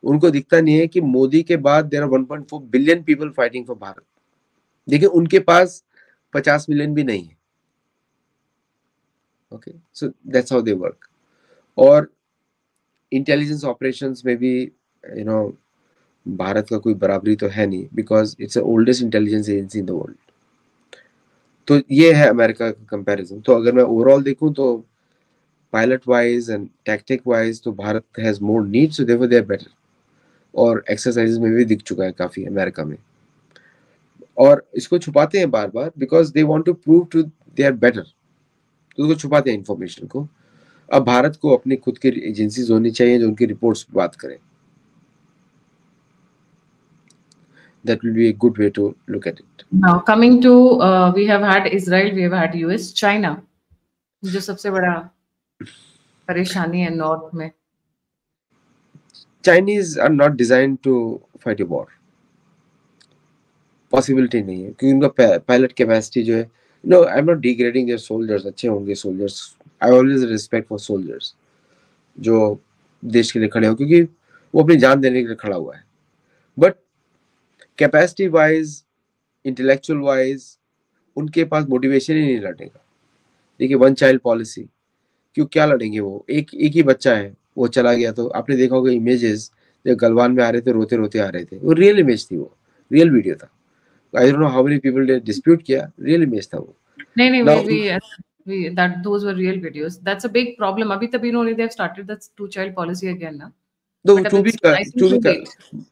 उनको दिखता नहीं है कि मोदी के बाद there are 1.4 billion people fighting for Bharat. देखिए उनके पास 50 मिलियन भी नहीं है. Okay, so that's how they work. और इंटेलिजेंस ऑपरेशंस में भी यू नो भारत का कोई बराबरी तो है नहीं, because it's the oldest intelligence agency in the world. तो ये है अमेरिका का कंपैरिजन. तो अगर मैं ओवरऑल देखूं तो pilot wise and tactic wise तो Bharat has more need, so therefore they are better. और एक्सरसाइजेज में भी दिख चुका है काफी अमेरिका में, और इसको छुपाते हैं बार बार because they want to prove to they are better, तो उसको छुपाते हैं इन्फॉर्मेशन को। अब भारत को अपनी खुद की एजेंसीज होनी चाहिए जो उनकी रिपोर्ट्स पे बात करें। That will be a good way to look at it. Now coming to we have had Israel, we have had US, China जो सबसे बड़ा परेशानी है नॉर्थ में। Chinese are not designed to fight a war. Possibility नहीं है क्योंकि उनका पायलट कैपेसिटी जो है, no I am not degrading their soldiers, अच्छे होंगे soldiers, I always respect for soldiers जो देश के लिए खड़े हो, क्योंकि वो अपनी जान देने के लिए खड़ा हुआ है। But capacity wise, intellectual wise उनके पास मोटिवेशन ही नहीं लड़ने का। देखिए वन चाइल्ड पॉलिसी, क्यों क्या लड़ेंगे वो, एक ही बच्चा है, वो चला गया। तो आपने देखा होगा इमेजेस जब गलवान में आ रहे थे, रोते रोते आ रहे थे, वो रियल इमेज थी, वो रियल वीडियो था। I don't know how many people ने डिस्प्यूट किया, रियल इमेज था वो। नहीं नहीं, Now, we that those were real videos. That's a big problem. अभी तभी उन्होंने they have started the two child policy again ना, तो but too it's I think too भी late.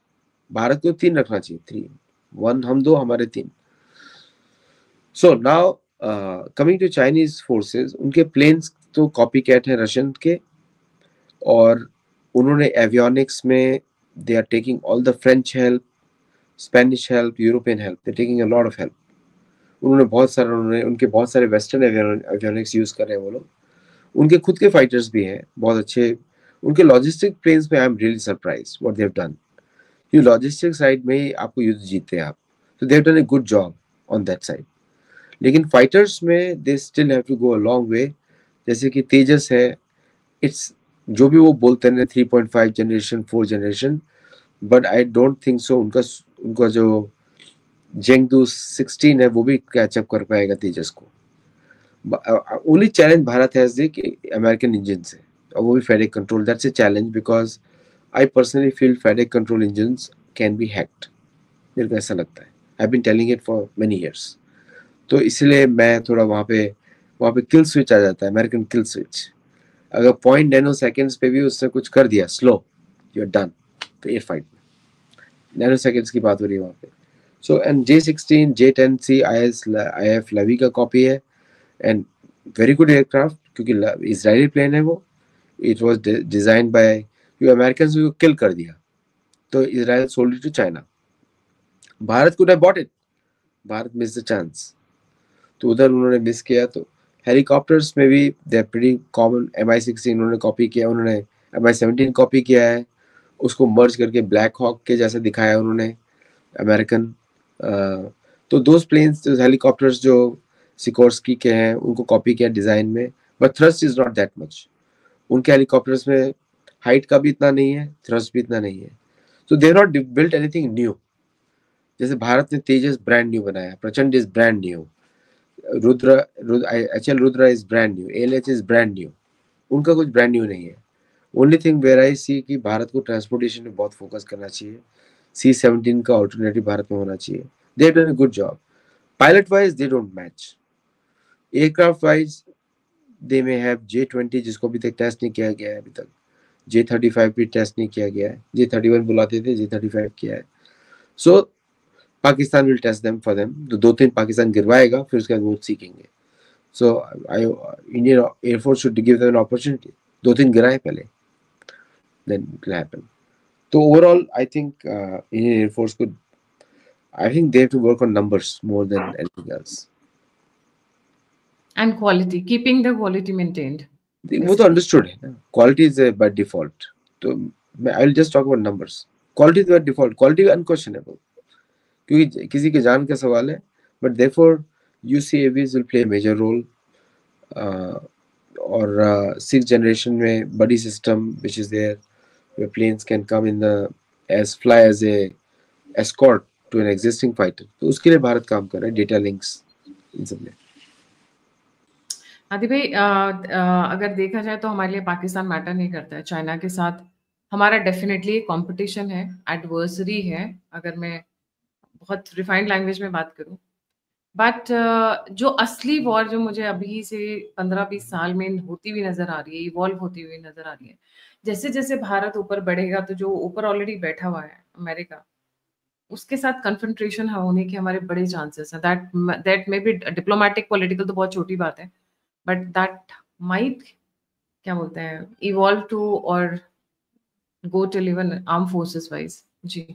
भारत को 3 रखना चाहिए, 3, 1 हम 2 हमारे 3। So now coming to Chinese forces, उनके प्लेन्स तो कॉपी कैट है रशियन के, और उन्होंने एवियोनिक्स में they are taking all the French help, Spanish help, European help, they taking a lot of help. उन्होंने उनके बहुत सारे वेस्टर्न एवियोनिक्स यूज कर रहे हैं वो लोग। उनके खुद के फाइटर्स भी हैं बहुत अच्छे। उनके लॉजिस्टिक प्लेन्स पे I am really surprise what they have done. ये लॉजिस्टिक साइड में ही आपको युद्ध जीतते हैं आप, तो they have done a good job on that side. लेकिन फाइटर्स में they still have to go a long way. जैसे कि तेजस है, इट्स जो भी वो बोलते हैं 3.5 generation 4 generation, but I don't think so उनका उनका जो जेंगडू 16 है वो भी कैचअप कर पाएगा तेजस को। Only challenge Bharat has the American engine से, और वो भी FADEC control, that's a challenge because I personally feel FADEC control engines can be hacked, मेरे को ऐसा लगता है। I been telling it for many years. तो इसलिए मैं थोड़ा वहाँ पे किल स्विच आ जाता है, अमेरिकन किल स्विच। अगर 0.9 सेकेंड्स पे भी उसने कुछ कर दिया slow, you are done air fight में। नैनो सेकेंड्स की बात हो रही है वहाँ पे। So and J-16 J-10C IF लवी का कॉपी है, एंड वेरी गुड एयरक्राफ्ट, क्योंकि इजरायली प्लेन है वो। It was design by American, को किल कर दिया, तो Israel sold it to China. Bharat could have bought it, Bharat miss the chance, तो उधर उन्होंने मिस किया। तो हेलीकॉप्टर्स में भी they are pretty common. MI-16 उन्होंने कॉपी किया, उन्होंने MI-17 कॉपी किया है, उसको मर्ज करके ब्लैक हॉक के जैसा दिखाया उन्होंने अमेरिकन। तो दोज प्लेन्स, हेलीकॉप्टर्स जो सिकोर्स्की के हैं, उनको कॉपी किया डिजाइन में, but thrust is not that much. उनके हेलीकॉप्टर्स में हाइट का भी इतना नहीं है, थ्रस्ट भी इतना नहीं है, तो they not built anything new. जैसे भारत ने तेजस ब्रांड न्यू बनाया, प्रचंड is brand new, Rudra is brand new, ALH is brand new. उनका कुछ ब्रांड न्यू नहीं है। ओनली थिंग वेयर आई सी कि भारत को ट्रांसपोर्टेशन में बहुत फोकस करना चाहिए। C-17 का ऑल्टरनेटिव भारत में होना चाहिए। They have done a good job. Pilot wise they don't match. Aircraft wise they में हैव J-20 जिसको अभी तक टेस्ट नहीं किया गया है, अभी तक J-35 भी टेस्ट नहीं किया गया है, J-31 बुलाते थे, J-35 किया है। So Pakistan will test them for them, तो 2-3 पाकिस्तान गिरवाएगा, फिर उसके बाद वो सीखेंगे। So Indian air force should give them an opportunity, 2-3 गिराए पहले, देन इट विल हैपन। तो overall I think Indian air force को, I think they have to work on numbers more than anything else, And quality, keeping the quality maintained. वो तो understood है ना, quality is by default. तो I will just talk about numbers. Quality is by default, quality unquestionable, क्योंकि किसी की जान का सवाल है, but therefore UCAVs will play major role. और 6th जनरेशन में बड़ी system which is there, where planes can come in the fly as a escort to an existing fighter, तो उसके लिए भारत काम कर रहा है, डेटा लिंक्स इन सब में। आदि भाई अगर देखा जाए तो हमारे लिए पाकिस्तान मैटर नहीं करता है। चाइना के साथ हमारा डेफिनेटली कंपटीशन है, एडवर्सरी है, अगर मैं बहुत रिफाइंड लैंग्वेज में बात करूं। बट जो असली वॉर जो मुझे अभी से 15-20 साल में होती हुई नजर आ रही है, इवॉल्व होती हुई नजर आ रही है, जैसे जैसे भारत ऊपर बढ़ेगा तो जो ऊपर ऑलरेडी बैठा हुआ है अमेरिका, उसके साथ कन्फ्रंट्रेशन होने के हमारे बड़े चांसेस हैं। That may be diplomatic political तो बहुत छोटी बात है, बट दैट माइट, क्या बोलते हैं, इवॉल्व टू और go till even arm forces wise. जी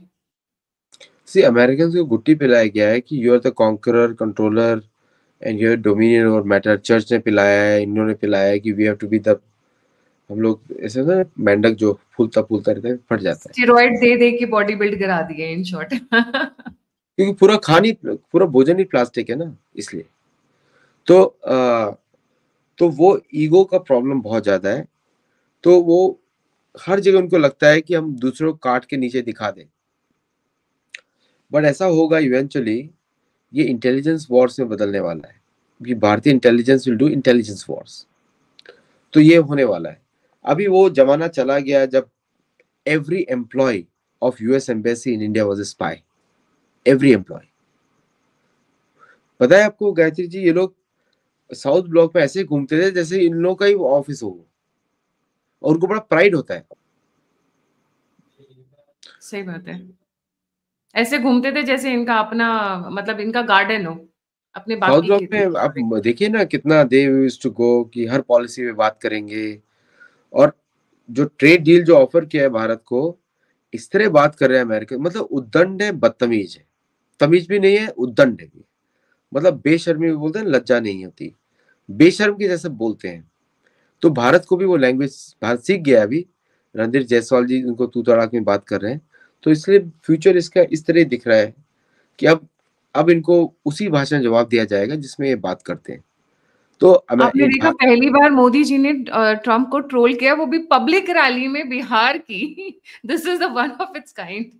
सी अमेरिकन को गुट्टी पिलाया गया है कि you are the conqueror controller and your dominion और मैटर। चर्च ने पिलाया है, इन्होंने पिलाया है कि we have to be the, हम लोग ऐसे ना मेंढक जो फूलता फूलता रहता है फट जाता है, स्टेरॉइड दे दे के बॉडी बिल्ड करा दिए इन शॉर्ट। क्योंकि पूरा भोजन ही प्लास्टिक है ना, इसलिए। तो तो वो ईगो का प्रॉब्लम बहुत ज्यादा है। तो वो हर जगह उनको लगता है कि हम दूसरों को काट के नीचे दिखा दें, बट ऐसा होगा इवेंचुअली, ये इंटेलिजेंस वॉर्स में बदलने वाला है कि भारतीय intelligence will do intelligence Wars. तो ये होने वाला है। अभी वो जमाना चला गया जब every employee of US embassy in India was a spy. Every employee. पता है आपको गायत्री जी, ये लोग साउथ ब्लॉक में ऐसे घूमते थे जैसे इन लोगों का ही ऑफिस हो, और उनको बड़ा प्राइड होता है। सही बात है, ऐसे घूमते थे जैसे इनका अपना, मतलब इनका गार्डन हो, अपने बाप साउथ की ब्लॉक खेती। में आप देखिए ना कितना दे यूज्ड टू गो कि हर पॉलिसी पे बात करेंगे, और जो ट्रेड डील जो ऑफर किया है भारत को, इस तरह बात कर रहे हैं अमेरिका, मतलब उद्दंड है, बदतमीज है, तमीज भी नहीं है, उद्दंड है, मतलब बेशर्मी भी बोलते हैं, लज्जा नहीं होती, बेशर्म के जैसे बोलते हैं। तो भारत को भी वो लैंग्वेज भारत सीख गया है अभी। रणधीर जायसवाल जी उनको तू तड़ाक में बात कर रहे हैं, तो इसलिए फ्यूचर इसका इस तरह दिख रहा है कि अब इनको उसी भाषा में जवाब दिया जाएगा जिसमें ये बात करते हैं। तो आपने देखा पहली बार मोदी जी ने ट्रम्प को ट्रोल किया, वो भी पब्लिक रैली में बिहार की। This is the one of its kind.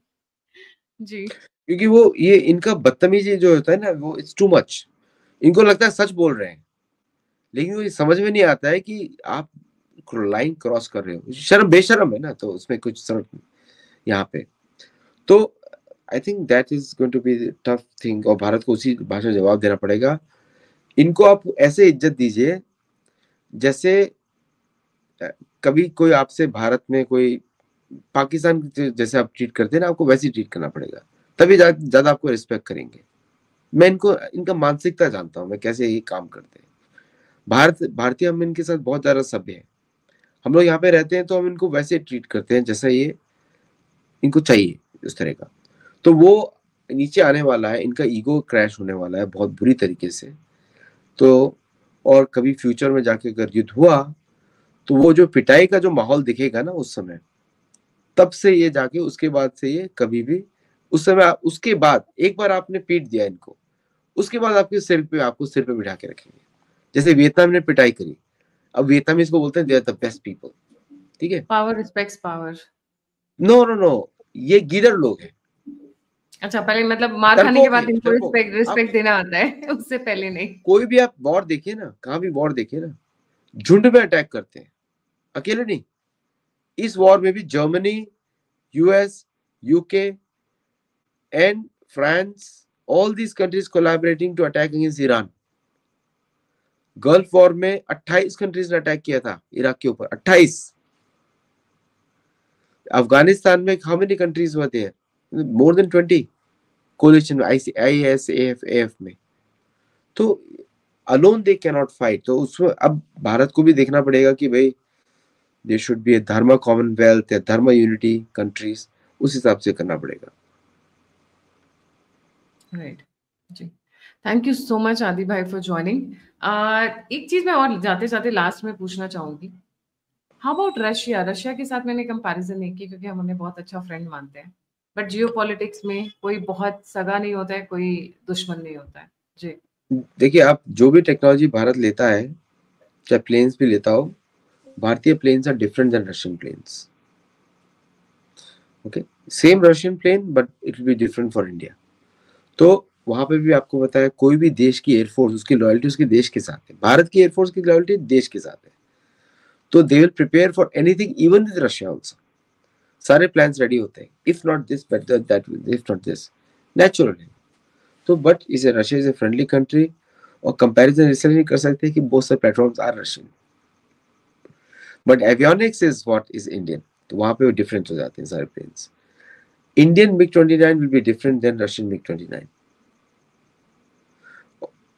जी क्योंकि वो ये इनका बदतमीजी जो होता है ना, वो इट्स टू मच। इनको लगता है सच बोल रहे हैं, लेकिन वो ये समझ में नहीं आता है कि आप लाइन क्रॉस कर रहे हो। शर्म बेशर्म है ना, तो उसमें कुछ शर्म यहाँ पे। तो I think that is going to be tough thing, और भारत को उसी भाषा में जवाब देना पड़ेगा। इनको आप ऐसे इज्जत दीजिए जैसे कभी कोई आपसे भारत में कोई पाकिस्तान जैसे आप ट्रीट करते हैं ना, आपको वैसे ही ट्रीट करना पड़ेगा, तभी ज्यादा आपको रिस्पेक्ट करेंगे। मैं इनको इनका मानसिकता जानता हूँ, मैं कैसे ये काम करते हैं। भारतीय हम इनके साथ बहुत ज्यादा सभ्य है। हम लोग यहाँ पे रहते हैं तो हम इनको वैसे ट्रीट करते हैं जैसा ये इनको चाहिए, उस तरह का। तो वो नीचे आने वाला है, इनका ईगो क्रैश होने वाला है बहुत बुरी तरीके से। तो और कभी फ्यूचर में जाके अगर युद्ध हुआ, तो वो जो पिटाई का जो माहौल दिखेगा ना उस समय, तब से ये जाके उसके बाद से ये कभी भी उस समय उसके बाद एक बार आपने पीट दिया इनको, उसके बाद आपको सिर पे बिठा के रखेंगे। जैसे वियतनाम ने पिटाई करी, अब वियतनामी इसको बोलते हैं they are the best people, ठीक है। Power respects power. No no no, ये गीदड़ लोग हैं, अच्छा, पहले मतलब मार खाने के डरपोक बाद है, इनको डरपोक। रिस्पेक्ट आप रिस्पेक्ट देना आता है। उससे पहले नहीं। कोई भी आप वॉर देखिए ना, कहाँ भी वॉर देखिए ना, झुंड में अटैक करते हैं, अकेले नहीं। इस वॉर में भी Germany, US, UK and France, all these countries collaborating to attack against Iran. Gulf war में 28 कंट्रीज ने अटैक किया था इराक के ऊपर, 28। अफगानिस्तान में हाउ मेनी कंट्रीज हुए थे? मोर देन 20 कोलिशन में, ISAF में। तो alone they can not fight. तो उसमें अब भारत को भी देखना पड़ेगा कि भाई देयर शुड बी ए धर्म कॉमनवेल्थ या धर्म यूनिटी कंट्रीज, उस हिसाब से करना पड़ेगा। Right ji. Thank you so much Adi भाई फॉर ज्वाइनिंग। एक चीज मैं और जाते जाते लास्ट में पूछना चाहूंगी, हाउ अबाउट रशिया? रशिया के साथ मैंने कंपैरिजन नहीं की क्योंकि हम उन्हें बहुत अच्छा फ्रेंड मानते हैं, बट जियो पॉलिटिक्स में कोई बहुत सगा नहीं होता है, कोई दुश्मन नहीं होता है। जी देखिए, आप जो भी टेक्नोलॉजी भारत लेता है, चाहे प्लेन्स भी लेता हो, भारतीय planes are different than Russian planes. Okay, same Russian plane but it will be different for India. तो वहां पे भी आपको बताया, कोई भी देश की एयरफोर्स, उसकी लॉयल्टी उसके देश के साथ है। भारत की एयरफोर्स की लॉयल्टी देश के साथ है, तो they will prepare for anything even with Russia also. सारे प्लान्स रेडी होते हैं, if not this but that, if not this, naturally. तो बट इसे Russia is a friendly country, और कंपैरिजन इसलिए नहीं कर सकते कि both the platforms are Russian, but avionics is what is Indian, तो वहां पे वो डिफरेंट हो जाते हैं सारे planes. Indian MiG-29 will be different than Russian MiG-29,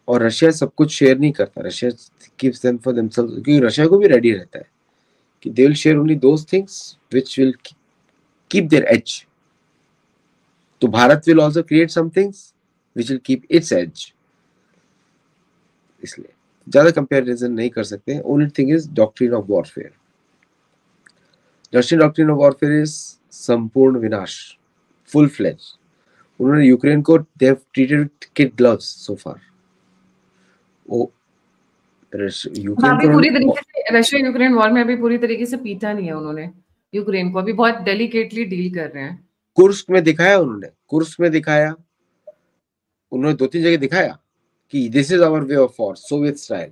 और रशिया सब कुछ शेयर नहीं करता, Russia keeps them for themselves, क्योंकि रशिया को भी रेडी रहता है कि they will share only those things which will keep their edge. तो Bharat will also create some things which will keep its edge, इसलिए ज्यादा कंपैरिजन नहीं कर सकते। Only thing is doctrine of warfare. Russian doctrine of warfare is संपूर्ण विनाश, full fledge. उन्होंने Ukraine को they have treated kid gloves so फार। वो यूक्रेन अभी को पूरी उन्होंने, तरीके से रशिया यूक्रेन वॉर में अभी पूरी तरीके से पीटा नहीं है उन्होंने यूक्रेन को, अभी बहुत डेलिकेटली डील कर रहे हैं। कुर्स्क में दिखाया उन्होंने, कुर्स्क में दिखाया उन्होंने, 2-3 जगह दिखाया कि this is our way of war, Soviet style.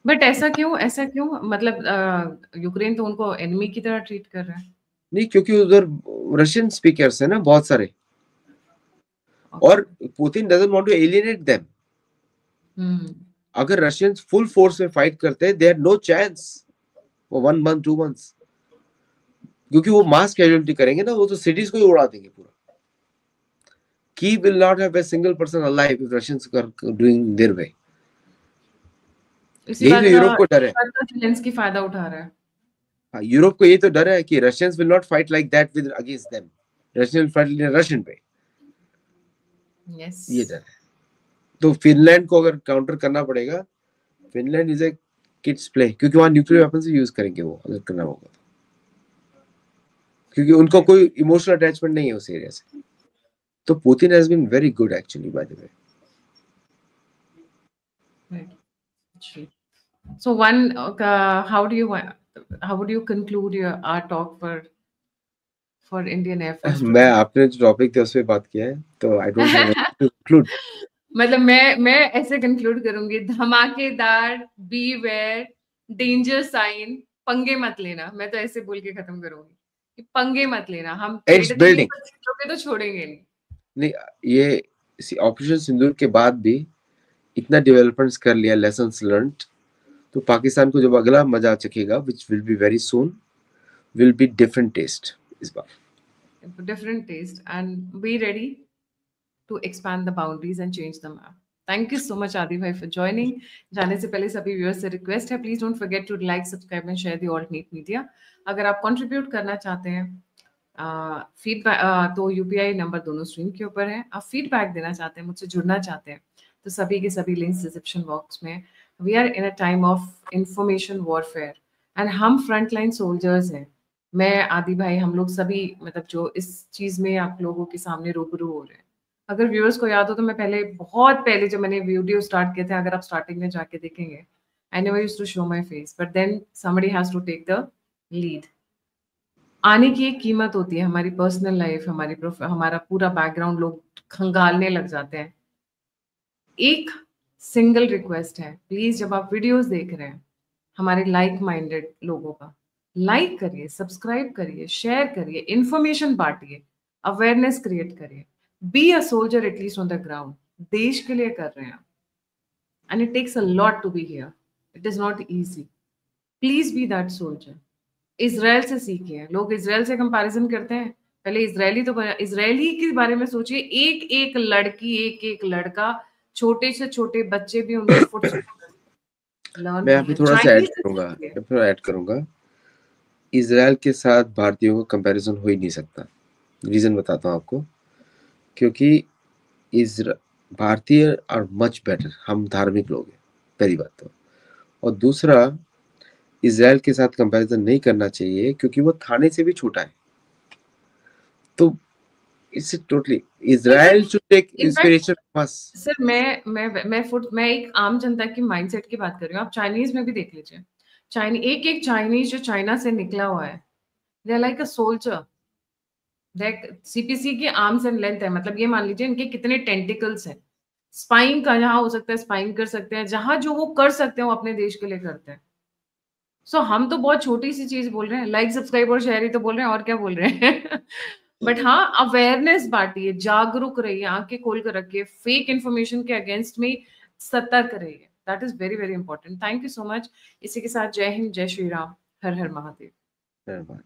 But ऐसा क्यों, मतलब यूक्रेन तो उनको एनिमी की तरह ट्रीट कर रहा है। नहीं, क्योंकि उधर रशियन स्पीकर्स है ना बहुत सारे, और Putin doesn't want to alienate them. अगर रशियंस फुल फोर्स में फाइट करते हैं, they had no chance for 1 month 2 months, क्योंकि वो मास कैजुअलिटी करेंगे ना, वो तो सिटीज को ही उड़ा देंगे पूरा। Kyiv will not have a single person alive if Russians are doing their way. इसी यही तो बात यूरोप को डर है। का ज़ेलेंस्की फायदा उठा रहा है। हाँ, यूरोप को ये तो डर है कि Russians will not fight like that with against them, Russian will fight in Russian पे। यस, ये डर है। तो फिनलैंड को अगर काउंटर करना पड़ेगा, Finland is a kids play, क्योंकि वहां न्यूक्लियर वेपन से यूज करेंगे वो अगर करना होगा तो, क्योंकि उनको कोई इमोशनल अटैचमेंट नहीं है उस एरिया से। तो Putin has been very good actually by the way. So one, how would you conclude our talk for Indian Air Force मैं today? आपने जो टॉपिक थे उस पे बात किया है, तो I don't have to conclude. मतलब मैं ऐसे कंक्लूड करूंगी, धमाकेदार, बीवेयर, डेंजर साइन, पंगे मत लेना। मैं तो ऐसे बोल के खत्म करूंगी कि पंगे मत लेना, हम इट्स पेड़ नहीं बिल्डिंग। तो छोड़ेंगे नहीं। नहीं, ये ऑपरेशन सिंदूर के बाद भी इतना डेवलपमेंट्स कर लिया, लेसन्स लर्न्ड, तो पाकिस्तान को जब अगला मजा चखेगा, which will be very soon, will be different test इस बार। Different taste, and be ready to expand the boundaries and change the map. Thank you so much, Adi bhai, for joining. जाने से पहले सभी व्यूअर्स से request है, please don't forget to like, subscribe and share the alt neat media. अगर आप contribute करना चाहते हैं फीडबैक, तो यूपीआई नंबर दोनों स्क्रीन के ऊपर है। आप फीडबैक देना चाहते हैं, मुझसे जुड़ना चाहते हैं, तो सभी के सभी लिंक्स डिस्क्रिप्शन बॉक्स में। We are in a time of information warfare and हम फ्रंट लाइन सोल्जर्स हैं। मैं, आदि भाई, हम लोग सभी, मतलब जो इस चीज में आप लोगों के सामने रूबरू हो रहे हैं। अगर व्यूअर्स को याद हो तो मैं पहले, बहुत पहले जब मैंने वीडियो स्टार्ट किए थे, अगर आप स्टार्टिंग में जाके देखेंगे, I never used to show my face, but then somebody has to take the lead. आने की एक कीमत होती है, हमारी पर्सनल लाइफ, हमारा पूरा बैकग्राउंड लोग खंगालने लग जाते हैं। एक सिंगल रिक्वेस्ट है, प्लीज जब आप वीडियोस देख रहे हैं हमारे लाइक माइंडेड लोगों का, लाइक करिए, सब्सक्राइब करिए, शेयर करिए, इंफॉर्मेशन बांटिए, अवेयरनेस क्रिएट करिए। Be a soldier at least on the ground. देश के लिए कर रहे हैं, and it takes a lot to be here, it is not easy. Please be that soldier. Israel से सीखिए। लोग इजराइल से कंपैरिजन करते हैं, पहले इजरायली के बारे में सोचिए। एक एक लड़की, एक एक लड़का, छोटे से छोटे बच्चे भी उनके लर्न मैं कर यहाँ पे रहे हैं। थोड़ा सा चाइनीज से सीखिए। ऐड करूंगा। इजराइल के साथ भारतीयों का कंपैरिजन हो ही नहीं सकता। रीजन बताता हूँ आपको, क्योंकि भारतीय आर मच बेटर, हम धार्मिक लोग हैं पहली बात तो, और दूसरा, इजराइल के साथ कंपैरिजन नहीं करना चाहिए क्योंकि वो थाने से भी छोटा है। तो it's totally, Israel should take inspiration from us. Sir मैं एक आम जनता की माइंडसेट की बात कर रही हूँ। आप चाइनीज में भी देख लीजिए, एक एक चाइनीज जो चाइना से निकला हुआ है, they are like a soldier. CPC की आर्म्स एंड लेंथ है, मतलब ये मान लीजिए इनके कितने टेंटिकल्स हैं। स्पाइन का जहां हो सकता है स्पाइन कर सकते हैं, जहां जो वो कर सकते हैं वो अपने देश के लिए करते हैं। सो हम तो बहुत छोटी सी चीज बोल रहे हैं, लाइक सब्सक्राइब और शेयर ही तो बोल रहे हैं, और क्या बोल रहे हैं। बट हाँ, अवेयरनेस बांटिए, जागरूक रहिए, आंखें खोल कर रखिए, फेक इन्फॉर्मेशन के अगेंस्ट में सतर्क रहिए। That is very very important. Thank you so much. इसी के साथ जय हिंद, जय श्री राम, हर हर महादेव। धन्यवाद।